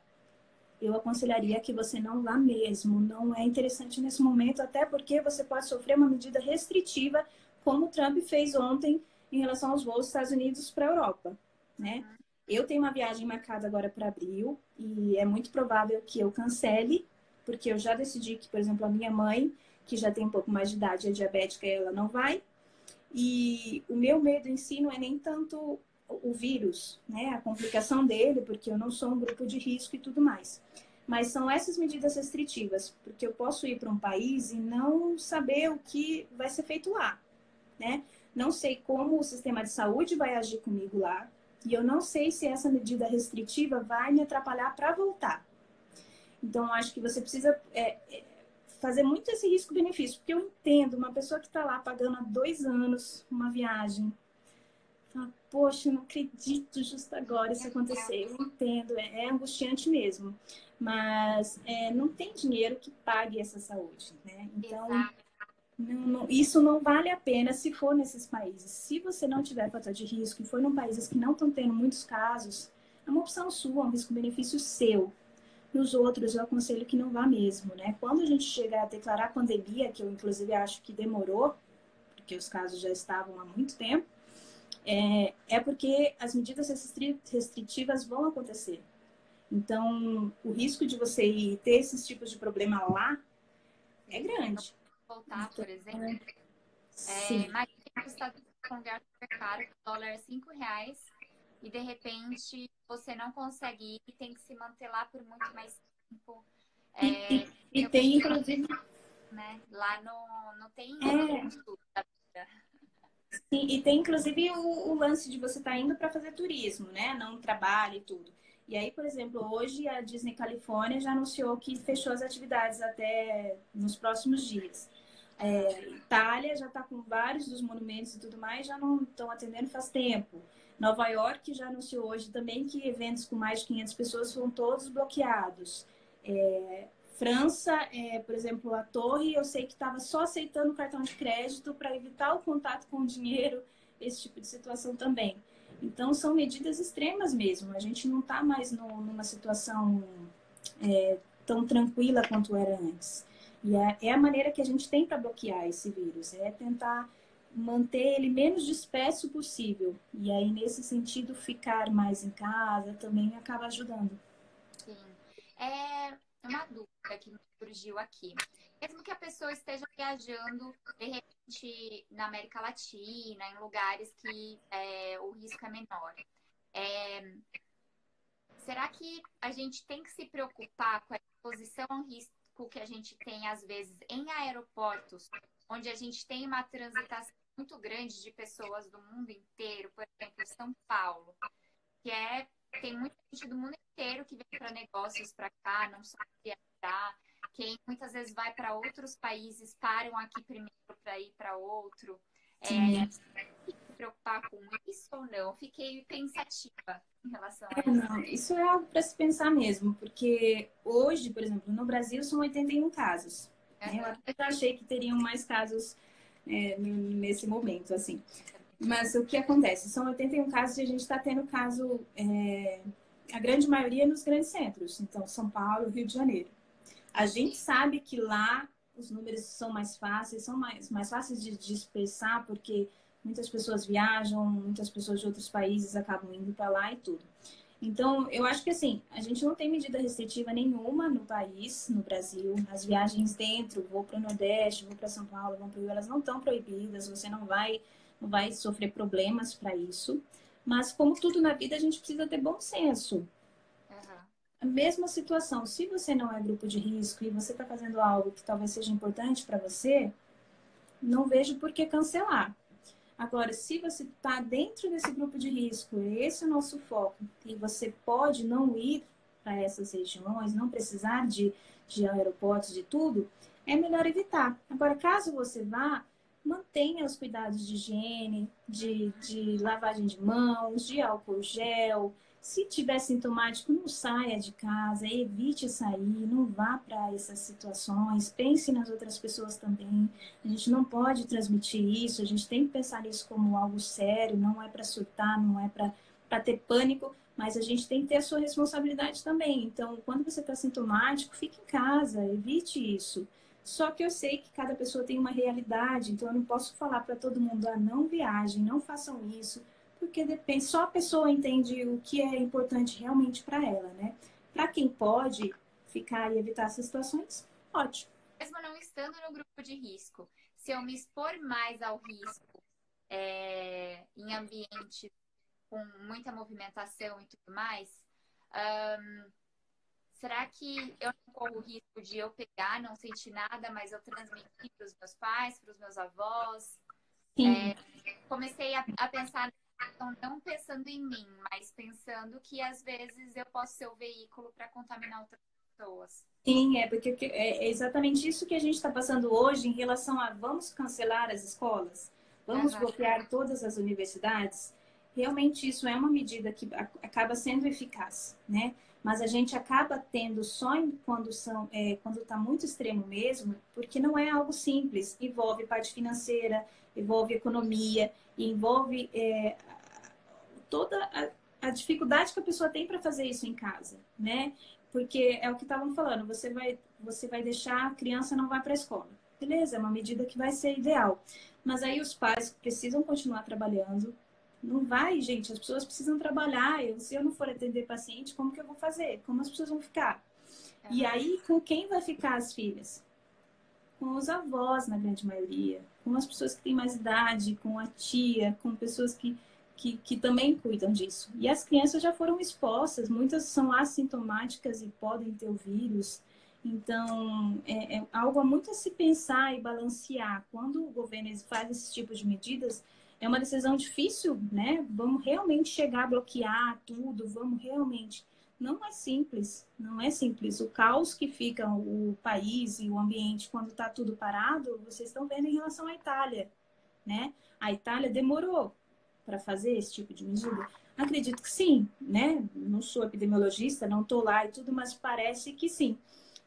Eu aconselharia que você não vá mesmo, não é interessante nesse momento, até porque você pode sofrer uma medida restritiva, como o Trump fez ontem em relação aos voos dos Estados Unidos para a Europa, né? Eu tenho uma viagem marcada agora para abril e é muito provável que eu cancele, porque eu já decidi que, por exemplo, a minha mãe, que já tem um pouco mais de idade, é diabética, ela não vai. E o meu medo em si não é nem tanto o vírus, né? A complicação dele, porque eu não sou um grupo de risco e tudo mais. Mas são essas medidas restritivas, porque eu posso ir para um país e não saber o que vai ser feito lá, né? Não sei como o sistema de saúde vai agir comigo lá. E eu não sei se essa medida restritiva vai me atrapalhar para voltar. Então, eu acho que você precisa fazer muito esse risco-benefício, porque eu entendo uma pessoa que está lá pagando há 2 anos uma viagem, fala, poxa, eu não acredito justo agora isso acontecer. Eu entendo, é angustiante mesmo, mas não tem dinheiro que pague essa saúde, né? Então, isso não vale a pena se for nesses países. Se você não tiver fator de risco e for em países que não estão tendo muitos casos, é uma opção sua, um risco-benefício seu. Nos outros, eu aconselho que não vá mesmo, né? Quando a gente chegar a declarar pandemia, que eu inclusive acho que demorou, porque os casos já estavam há muito tempo, é porque as medidas restritivas vão acontecer. Então, o risco de você ir ter esses tipos de problema lá é grande. Voltar, Então, por exemplo. sim. Imagina que os Estados Unidos é um lugar super caro, o dólar é R$ 5, e de repente você não consegue ir e tem que se manter lá por muito mais tempo. E tem, inclusive... Né? Lá não tem custo da vida. Sim, e tem inclusive o lance de você estar indo para fazer turismo, né? Não trabalho e tudo. E aí, por exemplo, hoje a Disney Califórnia já anunciou que fechou as atividades até nos próximos dias. Itália já está com vários dos monumentos e tudo mais, já não estão atendendo faz tempo. Nova York já anunciou hoje também que eventos com mais de 500 pessoas foram todos bloqueados. França, por exemplo, a Torre, eu sei que estava só aceitando cartão de crédito para evitar o contato com o dinheiro, esse tipo de situação também. Então, são medidas extremas mesmo. A gente não está mais numa situação tão tranquila quanto era antes. E é a maneira que a gente tem para bloquear esse vírus, é tentar manter ele menos disperso possível. E aí, nesse sentido, ficar mais em casa também acaba ajudando. Sim. É uma dúvida que me surgiu aqui. Mesmo que a pessoa esteja viajando, de repente, na América Latina, em lugares que o risco é menor, será que a gente tem que se preocupar com a exposição ao risco que a gente tem, às vezes, em aeroportos, onde a gente tem uma transitação muito grande de pessoas do mundo inteiro, por exemplo, São Paulo, que tem muita gente do mundo inteiro que vem para negócios para cá, não só viajar, quem muitas vezes vai para outros países, param aqui primeiro para ir para outro. Tem que se preocupar com isso ou não? Fiquei pensativa em relação a isso. Não, isso é algo para se pensar mesmo, porque hoje, por exemplo, no Brasil são 81 casos. Né? Eu até achei que teriam mais casos nesse momento, assim. Mas o que acontece? São 81 casos e a gente está tendo caso, a grande maioria nos grandes centros. Então, São Paulo, Rio de Janeiro. A gente sabe que lá os números são mais fáceis, são mais fáceis de dispersar, porque muitas pessoas viajam, muitas pessoas de outros países acabam indo para lá e tudo. Então, eu acho que assim, a gente não tem medida restritiva nenhuma no país, no Brasil. As viagens dentro, vou para o Nordeste, vou para São Paulo, vou para o Rio, elas não estão proibidas, você não vai vai sofrer problemas para isso. Mas, como tudo na vida, a gente precisa ter bom senso. A mesma situação, se você não é grupo de risco e você está fazendo algo que talvez seja importante para você, não vejo por que cancelar. Agora, se você está dentro desse grupo de risco, esse é o nosso foco, e você pode não ir para essas regiões, não precisar de aeroportos, de tudo, é melhor evitar. Agora, caso você vá, mantenha os cuidados de higiene, de lavagem de mãos, de álcool gel. Se tiver sintomático, não saia de casa, evite sair, não vá para essas situações, pense nas outras pessoas também. A gente não pode transmitir isso, a gente tem que pensar nisso como algo sério, não é para surtar, não é para ter pânico, mas a gente tem que ter a sua responsabilidade também. Então, quando você está sintomático, fique em casa, evite isso. Só que eu sei que cada pessoa tem uma realidade, então eu não posso falar para todo mundo, não viajem, não façam isso, porque depende, só a pessoa entende o que é importante realmente para ela, né? Para quem pode ficar e evitar essas situações, ótimo. Mesmo não estando no grupo de risco, se eu me expor mais ao risco em ambiente com muita movimentação e tudo mais, será que eu não corro o risco de eu pegar, não sentir nada, mas eu transmitir para os meus pais, para os meus avós? Comecei a pensar, então, não pensando em mim, mas pensando que às vezes eu posso ser o veículo para contaminar outras pessoas. Sim, porque é exatamente isso que a gente está passando hoje em relação a vamos cancelar as escolas, vamos bloquear todas as universidades. Realmente isso é uma medida que acaba sendo eficaz, né? Mas a gente acaba tendo só quando está muito extremo mesmo, porque não é algo simples. Envolve parte financeira, envolve economia, envolve toda a dificuldade que a pessoa tem para fazer isso em casa, né? Porque é o que estavam falando, você vai deixar a criança não vai para a escola. Beleza, é uma medida que vai ser ideal. Mas aí os pais precisam continuar trabalhando. Não vai, gente, as pessoas precisam trabalhar. Se eu não for atender paciente, como que eu vou fazer? Como as pessoas vão ficar? E aí, com quem vai ficar as filhas? Com os avós, na grande maioria. Com as pessoas que têm mais idade, com a tia, com pessoas que também cuidam disso. E as crianças já foram expostas, muitas são assintomáticas e podem ter o vírus. Então, é algo muito a se pensar e balancear. Quando o governo faz esse tipo de medidas, é uma decisão difícil, né? Vamos realmente chegar a bloquear tudo, vamos realmente... Não é simples, não é simples. O caos que fica o país e o ambiente quando está tudo parado, vocês estão vendo em relação à Itália, né? A Itália demorou para fazer esse tipo de medida? Acredito que sim, né? Não sou epidemiologista, não estou lá e tudo, mas parece que sim.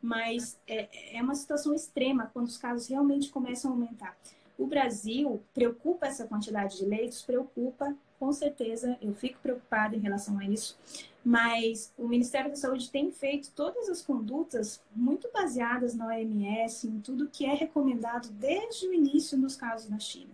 Mas é uma situação extrema quando os casos realmente começam a aumentar. O Brasil preocupa essa quantidade de leitos? Preocupa, com certeza. Eu fico preocupada em relação a isso. Mas o Ministério da Saúde tem feito todas as condutas muito baseadas na OMS, em tudo que é recomendado desde o início nos casos na China,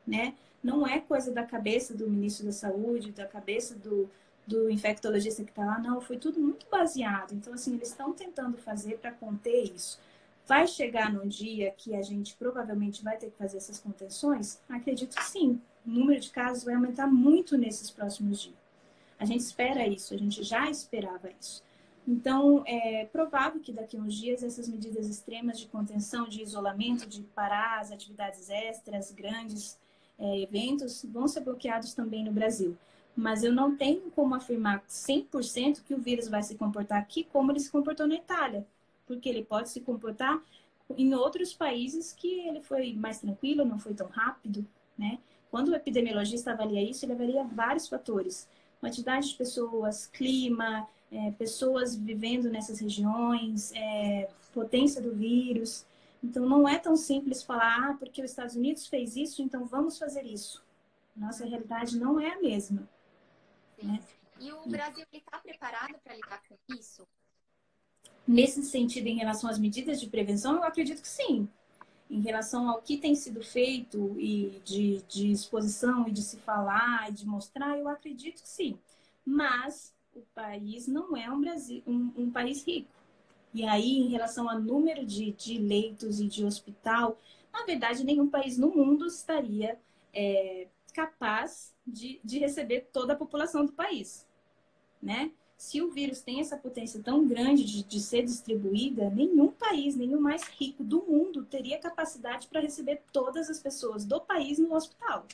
né? Não é coisa da cabeça do ministro da Saúde, da cabeça do infectologista que está lá, não. Foi tudo muito baseado. Então, assim, eles estão tentando fazer para conter isso. Vai chegar num dia que a gente provavelmente vai ter que fazer essas contenções? Acredito que sim. O número de casos vai aumentar muito nesses próximos dias. A gente espera isso, a gente já esperava isso. Então, é provável que daqui a uns dias essas medidas extremas de contenção, de isolamento, de parar as atividades extras, grandes eventos, vão ser bloqueados também no Brasil. Mas eu não tenho como afirmar 100% que o vírus vai se comportar aqui como ele se comportou na Itália. Porque ele pode se comportar em outros países que ele foi mais tranquilo, não foi tão rápido, né? Quando o epidemiologista avalia isso, ele avalia vários fatores. Quantidade de pessoas, clima, pessoas vivendo nessas regiões, potência do vírus. Então, não é tão simples falar, porque os Estados Unidos fez isso, então vamos fazer isso. Nossa realidade não é a mesma. Sim. Né? E o Brasil está preparado para lidar com isso? Nesse sentido, em relação às medidas de prevenção, eu acredito que sim. Em relação ao que tem sido feito e de exposição e de se falar e de mostrar, eu acredito que sim. Mas o país não é um país rico. E aí, em relação ao número de leitos e de hospital, na verdade, nenhum país no mundo estaria capaz de receber toda a população do país, né? Se o vírus tem essa potência tão grande de ser distribuída, nenhum país, nenhum mais rico do mundo teria capacidade para receber todas as pessoas do país no hospital.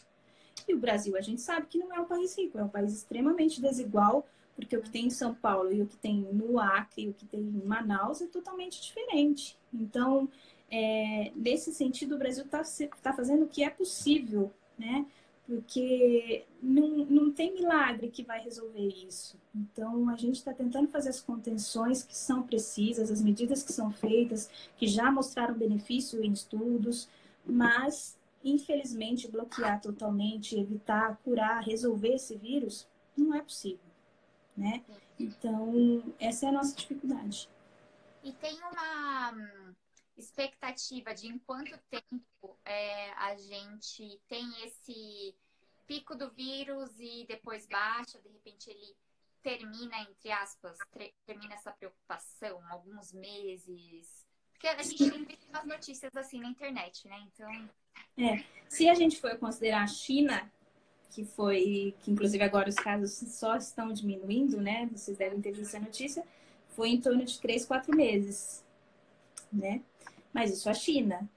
E o Brasil, a gente sabe que não é um país rico, é um país extremamente desigual, porque o que tem em São Paulo e o que tem no Acre e o que tem em Manaus é totalmente diferente. Então, nesse sentido, o Brasil tá fazendo o que é possível, né? Porque não tem milagre que vai resolver isso. Então, a gente está tentando fazer as contenções que são precisas, as medidas que são feitas, que já mostraram benefício em estudos, mas, infelizmente, bloquear totalmente, evitar, curar, resolver esse vírus, não é possível, né? Então, essa é a nossa dificuldade. E tem uma expectativa de em quanto tempo a gente tem esse pico do vírus e depois baixa, de repente ele termina, entre aspas, termina essa preocupação, alguns meses. Porque a gente tem visto as notícias assim na internet, né? Então. Se a gente for considerar a China, que inclusive agora os casos só estão diminuindo, né? Vocês devem ter visto essa notícia, foi em torno de 3, 4 meses, né? Mas isso é a China.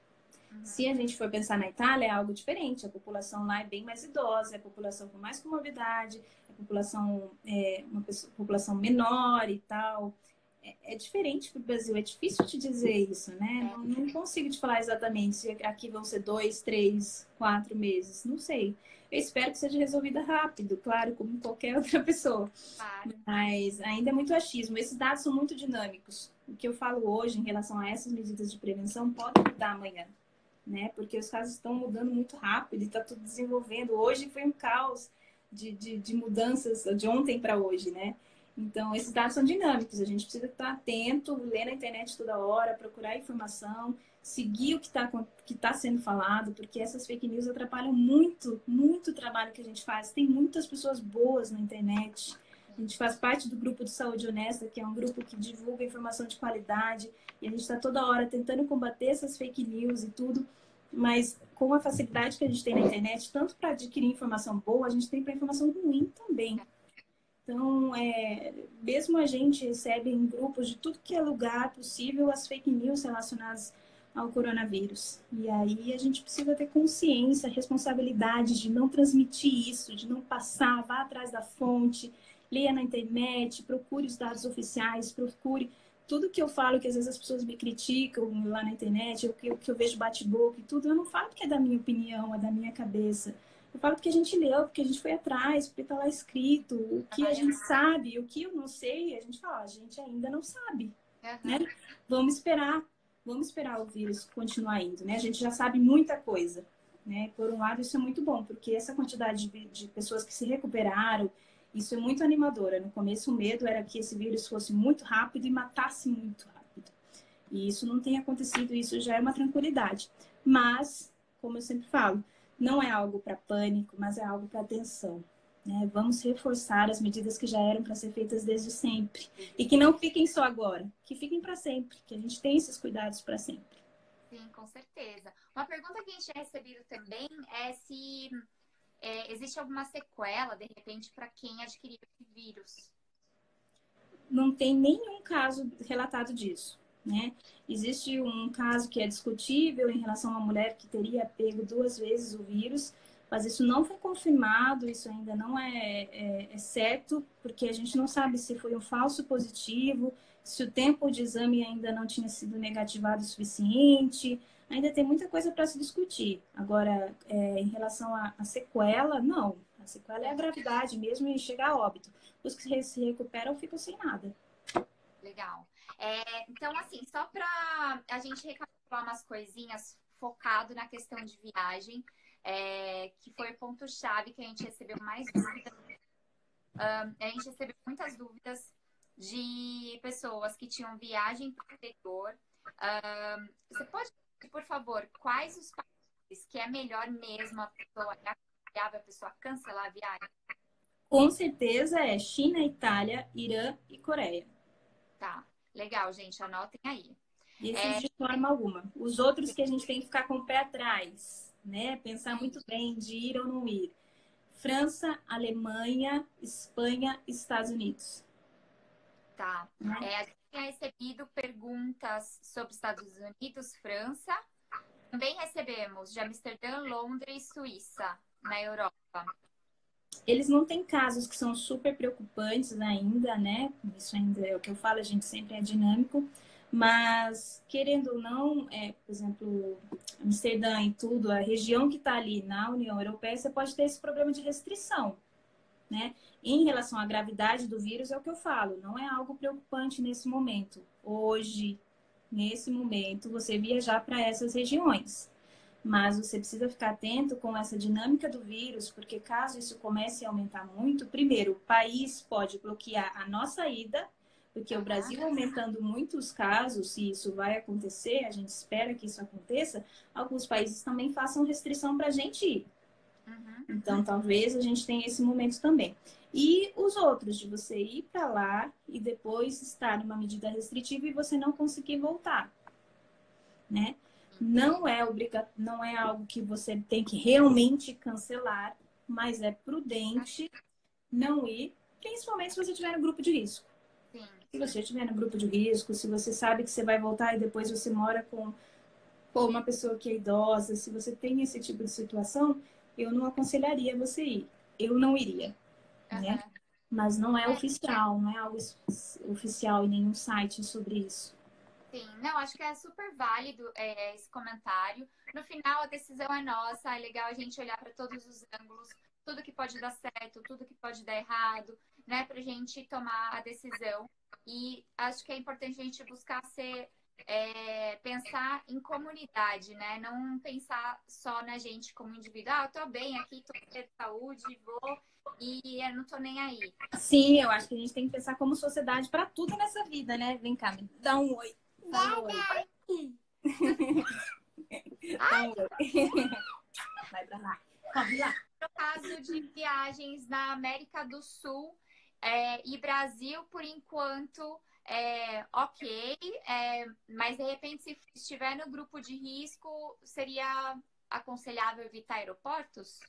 Se a gente for pensar na Itália, é algo diferente. A população lá é bem mais idosa, é a população com mais comorbidade, a população uma população menor e tal. É diferente para o Brasil, é difícil te dizer isso, né? Não consigo te falar exatamente se aqui vão ser 2, 3, 4 meses, não sei. Eu espero que seja resolvida rápido, claro, como qualquer outra pessoa. Claro. Mas ainda é muito achismo. Esses dados são muito dinâmicos. O que eu falo hoje em relação a essas medidas de prevenção pode mudar amanhã, né? Porque os casos estão mudando muito rápido e está tudo desenvolvendo. Hoje foi um caos de mudanças de ontem para hoje, né? Então, esses dados são dinâmicos. A gente precisa estar atento, ler na internet toda hora, procurar informação, seguir o que tá sendo falado, porque essas fake news atrapalham muito, muito o trabalho que a gente faz. Tem muitas pessoas boas na internet. A gente faz parte do grupo de Saúde Honesta, que é um grupo que divulga informação de qualidade, e a gente está toda hora tentando combater essas fake news e tudo, mas com a facilidade que a gente tem na internet, tanto para adquirir informação boa, a gente tem para informação ruim também. Então, mesmo a gente recebe em grupos de tudo que é lugar possível as fake news relacionadas ao coronavírus. E aí a gente precisa ter consciência, responsabilidade de não transmitir isso, de não passar, vá atrás da fonte, leia na internet, procure os dados oficiais, procure tudo que eu falo, que às vezes as pessoas me criticam lá na internet, o que eu vejo bate-boca e tudo, eu não falo porque é da minha opinião, é da minha cabeça. Eu falo porque a gente leu, porque a gente foi atrás, porque está lá escrito. O que a gente sabe, o que eu não sei, a gente fala, a gente ainda não sabe, né? Vamos esperar o vírus continuar indo, né? A gente já sabe muita coisa, né? Por um lado, isso é muito bom, porque essa quantidade de pessoas que se recuperaram, isso é muito animadora. No começo, o medo era que esse vírus fosse muito rápido e matasse muito rápido. E isso não tem acontecido, isso já é uma tranquilidade. Mas, como eu sempre falo, não é algo para pânico, mas é algo para atenção. Né? Vamos reforçar as medidas que já eram para ser feitas desde sempre. E que não fiquem só agora, que fiquem para sempre, que a gente tenha esses cuidados para sempre. Sim, com certeza. Uma pergunta que a gente tem recebido também é se existe alguma sequela, de repente, para quem adquiriu esse vírus. Não tem nenhum caso relatado disso. Né? Existe um caso que é discutível em relação a uma mulher que teria pego 2 vezes o vírus, mas isso não foi confirmado, isso ainda não é certo, porque a gente não sabe se foi um falso positivo, se o tempo de exame ainda não tinha sido negativado o suficiente, ainda tem muita coisa para se discutir. Agora, em relação à sequela, não. A sequela é a gravidade mesmo e chegar a óbito. Os que se recuperam ficam sem nada. Legal. Então, assim, só para a gente recapitular umas coisinhas focado na questão de viagem, que foi o ponto-chave que a gente recebeu mais dúvidas. A gente recebeu muitas dúvidas de pessoas que tinham viagem para o exterior. Você pode, por favor, quais os países que é melhor mesmo a pessoa cancelar a viagem? Com certeza é China, Itália, Irã e Coreia. Tá, legal, gente, anotem aí. Esses de forma alguma. Os outros que a gente tem que ficar com o pé atrás, né? Pensar muito bem de ir ou não ir. França, Alemanha, Espanha, Estados Unidos. Tá. A gente tem recebido perguntas sobre Estados Unidos, França. Também recebemos de Amsterdã, Londres, Suíça, na Europa. Eles não têm casos que são super preocupantes ainda, né? Isso ainda é o que eu falo, a gente sempre é dinâmico. Mas, querendo ou não, por exemplo, Amsterdã e tudo, a região que está ali na União Europeia, você pode ter esse problema de restrição, né? Em relação à gravidade do vírus, é o que eu falo, não é algo preocupante nesse momento. Hoje, nesse momento, você viajar para essas regiões. Mas você precisa ficar atento com essa dinâmica do vírus, porque caso isso comece a aumentar muito, primeiro, o país pode bloquear a nossa ida, porque o Brasil aumentando muito os casos, se isso vai acontecer, a gente espera que isso aconteça, alguns países também façam restrição para a gente ir. Então, talvez a gente tenha esse momento também. E os outros, de você ir para lá e depois estar numa medida restritiva e você não conseguir voltar, né? Não é algo que você tem que realmente cancelar, mas é prudente não ir, principalmente se você estiver no grupo de risco. Sim. Se você estiver no grupo de risco, se você sabe que você vai voltar e depois você mora com uma pessoa que é idosa, se você tem esse tipo de situação, eu não aconselharia você ir. Eu não iria, né? Mas não é oficial, não é algo oficial em nenhum site sobre isso. Sim, não, acho que é super válido esse comentário. No final, a decisão é nossa, é legal a gente olhar para todos os ângulos, tudo que pode dar certo, tudo que pode dar errado, né, para a gente tomar a decisão. E acho que é importante a gente buscar pensar em comunidade, né, não pensar só na gente como indivíduo. Ah, eu tô bem aqui, tô com saúde, vou e eu não tô nem aí. Sim, eu acho que a gente tem que pensar como sociedade para tudo nessa vida, né? Vem cá, me dá um oi. Dá um oi. Dá um oi. Vai pra lá. Corre lá. No caso de viagens na América do Sul e Brasil, por enquanto, ok. Mas, de repente, se estiver no grupo de risco, seria aconselhável evitar aeroportos?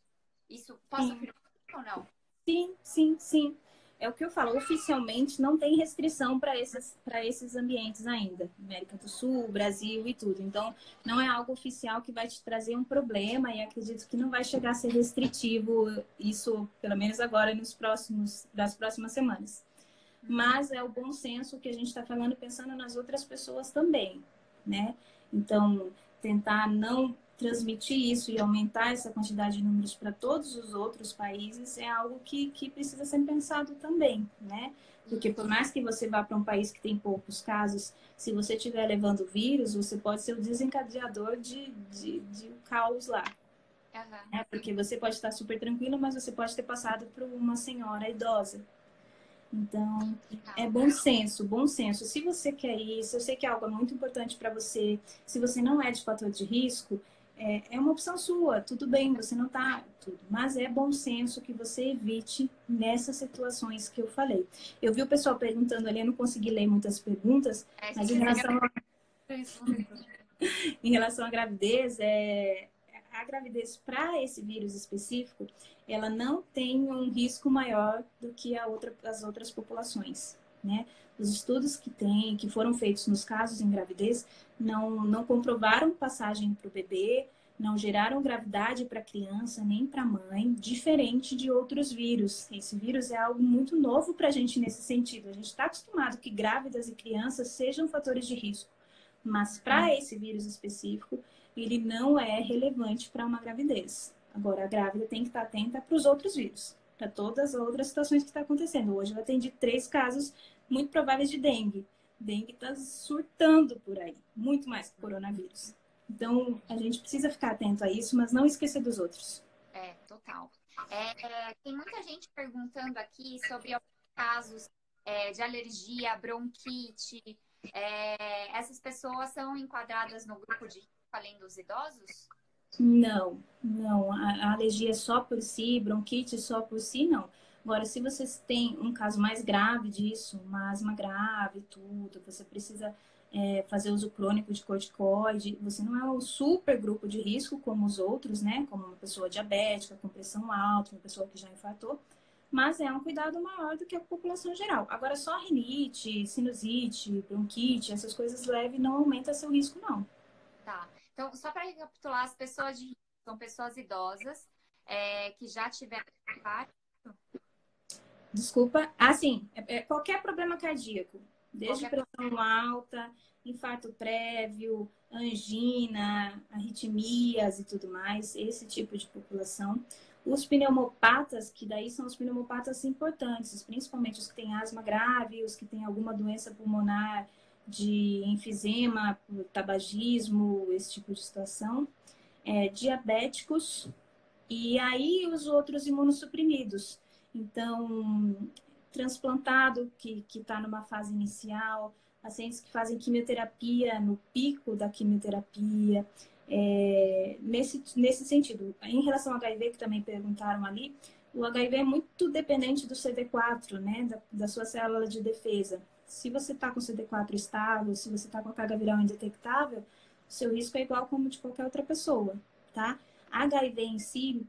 Isso posso afirmar ou não? Sim, sim, sim. É o que eu falo, oficialmente não tem restrição para esses ambientes ainda. América do Sul, Brasil e tudo. Então, não é algo oficial que vai te trazer um problema e acredito que não vai chegar a ser restritivo isso, pelo menos agora, das próximas semanas. Mas é o bom senso que a gente está falando, pensando nas outras pessoas também, né? Então, tentar não transmitir isso e aumentar essa quantidade de números para todos os outros países é algo que precisa ser pensado também, né? Porque por mais que você vá para um país que tem poucos casos, se você estiver levando vírus, você pode ser o desencadeador de caos lá. Né? Porque você pode estar super tranquilo, mas você pode ter passado por uma senhora idosa. Então, é bom senso, bom senso. Se você quer isso, eu sei que é algo muito importante para você. Se você não é de fator de risco, é uma opção sua. Tudo bem, você não está tudo. Mas é bom senso que você evite nessas situações que eu falei. Eu vi o pessoal perguntando ali, eu não consegui ler muitas perguntas, mas em relação à gravidez, a gravidez para esse vírus específico, ela não tem um risco maior do que as outras populações, né? Os estudos que foram feitos nos casos em gravidez não comprovaram passagem para o bebê, não geraram gravidade para a criança nem para a mãe, diferente de outros vírus. Esse vírus é algo muito novo para a gente nesse sentido. A gente está acostumado que grávidas e crianças sejam fatores de risco, mas para esse vírus específico, ele não é relevante para uma gravidez. Agora, a grávida tem que estar atenta para os outros vírus, para todas as outras situações que estão acontecendo. Hoje eu atendi 3 casos muito prováveis de dengue. Dengue está surtando por aí, muito mais que coronavírus. Então, a gente precisa ficar atento a isso, mas não esquecer dos outros. Total. Tem muita gente perguntando aqui sobre alguns casos de alergia, bronquite. Essas pessoas são enquadradas no grupo de risco, além dos idosos? Não. A alergia só por si, bronquite só por si, não. Agora, se vocês têm um caso mais grave disso, uma asma grave, tudo, você precisa fazer uso crônico de corticoide. Você não é um super grupo de risco como os outros, né? Como uma pessoa diabética, com pressão alta, uma pessoa que já infartou. Mas é um cuidado maior do que a população geral. Agora, só rinite, sinusite, bronquite, essas coisas leves não aumenta seu risco, não. Tá. Então, só para recapitular, as pessoas de risco são pessoas idosas que já tiveram infarto. Desculpa. Sim, qualquer problema cardíaco, desde pressão alta, infarto prévio, angina, arritmias e tudo mais, esse tipo de população. Os pneumopatas, que daí são os pneumopatas importantes, principalmente os que têm asma grave, os que têm alguma doença pulmonar de enfisema, tabagismo, esse tipo de situação. Diabéticos, e aí os outros imunossuprimidos. Então, transplantado, que está numa fase inicial, pacientes que fazem quimioterapia no pico da quimioterapia, nesse sentido. Em relação ao HIV, que também perguntaram ali, o HIV é muito dependente do CD4, né, da sua célula de defesa. Se você está com CD4 estável, se você está com a carga viral indetectável, o seu risco é igual como de qualquer outra pessoa, tá? HIV em si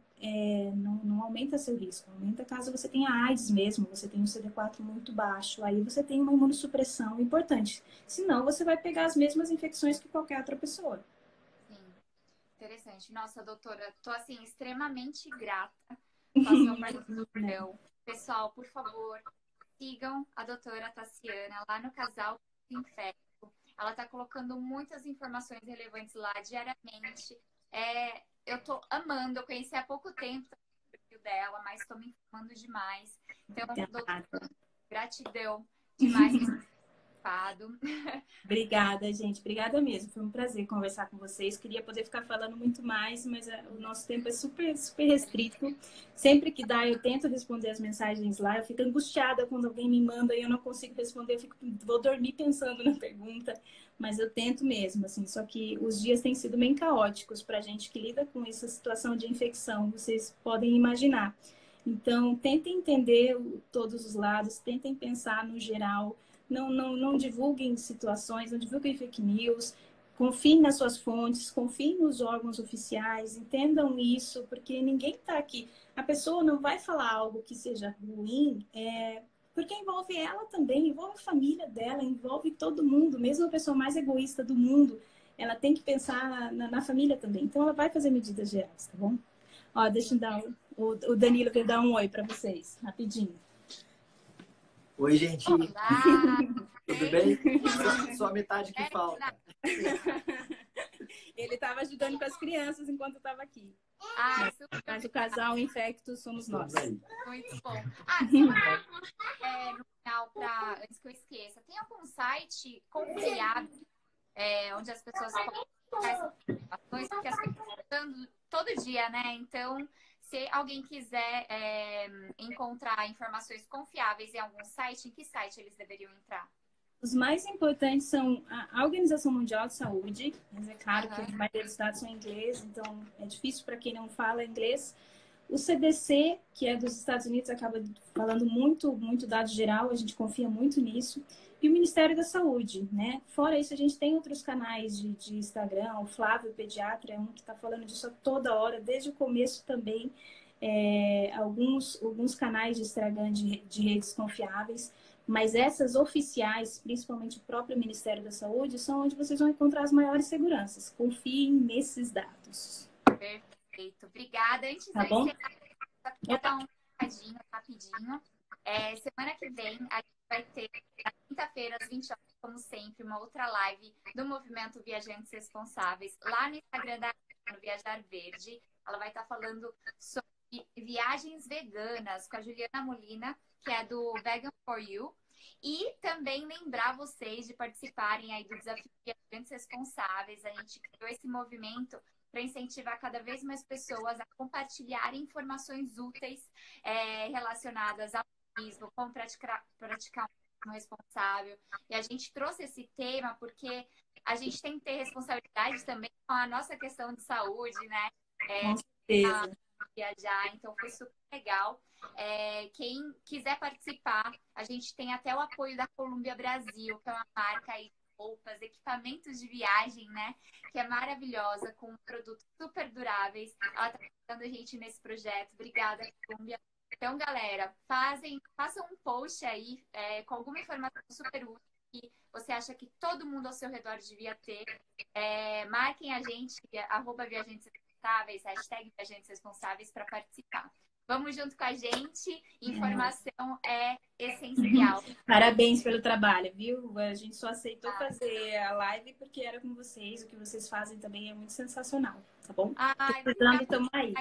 não aumenta seu risco, aumenta caso você tenha AIDS mesmo, você tem um CD4 muito baixo, aí você tem uma imunossupressão importante. Senão, você vai pegar as mesmas infecções que qualquer outra pessoa. Sim, interessante. Nossa, doutora, tô assim, extremamente grata com a sua participação. Pessoal, por favor, sigam a doutora Tassiana lá no Casal Infecto. Ela tá colocando muitas informações relevantes lá diariamente. Eu tô amando, eu conheci há pouco tempo o perfil dela, mas estou me informando demais. Então, doutora, gratidão demais por ter participado. Obrigada, gente. Obrigada mesmo. Foi um prazer conversar com vocês. Queria poder ficar falando muito mais, mas o nosso tempo é super, super restrito. Sempre que dá, eu tento responder as mensagens lá. Eu fico angustiada quando alguém me manda e eu não consigo responder. Vou dormir pensando na pergunta, mas eu tento mesmo, assim. Só que os dias têm sido bem caóticos para a gente que lida com essa situação de infecção. Vocês podem imaginar. Então, tentem entender todos os lados, tentem pensar no geral. Não divulguem situações, não divulguem fake news, confiem nas suas fontes, confiem nos órgãos oficiais, entendam isso, porque ninguém está aqui. A pessoa não vai falar algo que seja ruim, porque envolve ela também, envolve a família dela, envolve todo mundo, mesmo a pessoa mais egoísta do mundo, ela tem que pensar na família também. Então, ela vai fazer medidas gerais, tá bom? Ó, deixa eu dar o Danilo quer dar um oi para vocês, rapidinho. Oi, gente. Olá. Tudo bem? Só a metade que falta. Ele estava ajudando com as crianças enquanto eu estava aqui. Mas o casal infecto somos nós. Muito bom. No final, antes que eu esqueça, tem algum site confiável onde as pessoas podem colocar essas informações, porque as coisas estão mudando todo dia, né? Então, se alguém quiser encontrar informações confiáveis em algum site, em que site eles deveriam entrar? Os mais importantes são a Organização Mundial de Saúde, mas é claro que a maioria dos dados são em inglês, então é difícil para quem não fala inglês. O CDC, que é dos Estados Unidos, acaba falando muito dado geral, a gente confia muito nisso. E o Ministério da Saúde, né? Fora isso, a gente tem outros canais de Instagram, o Flávio Pediatra é um que está falando disso a toda hora, desde o começo também. Alguns canais de Instagram de redes confiáveis, mas essas oficiais, principalmente o próprio Ministério da Saúde, são onde vocês vão encontrar as maiores seguranças. Confiem nesses dados. Perfeito. Obrigada. Antes tá bom? Vou dar um recadinho rapidinho. Semana que vem, a gente vai ter, na quinta-feira, às 20 horas, como sempre, uma outra live do Movimento Viajantes Responsáveis, lá no Instagram da no Viajar Verde. Ela vai estar falando sobre viagens veganas com a Juliana Molina, que é do Vegan for You. E também lembrar vocês de participarem aí do Desafio Viajantes Responsáveis. A gente criou esse movimento para incentivar cada vez mais pessoas a compartilhar informações úteis relacionadas ao turismo, como praticar um turismo responsável. E a gente trouxe esse tema porque a gente tem que ter responsabilidade também com a nossa questão de saúde, né? Com certeza. Viajar, então foi super legal. Quem quiser participar, a gente tem até o apoio da Columbia Brasil, que é uma marca aí de roupas, equipamentos de viagem, né? Que é maravilhosa, com produtos super duráveis. Ela tá ajudando a gente nesse projeto. Obrigada, Cúmbia. Então, galera, façam um post aí com alguma informação super útil que você acha que todo mundo ao seu redor devia ter. Marquem a gente, @viajantes responsáveis, #viajantes responsáveis para participar. Vamos junto com a gente. Informação é essencial. Parabéns pelo trabalho, viu? A gente só aceitou fazer a live porque era com vocês. O que vocês fazem também é muito sensacional, tá bom? Ai, Precisando, estamos aí.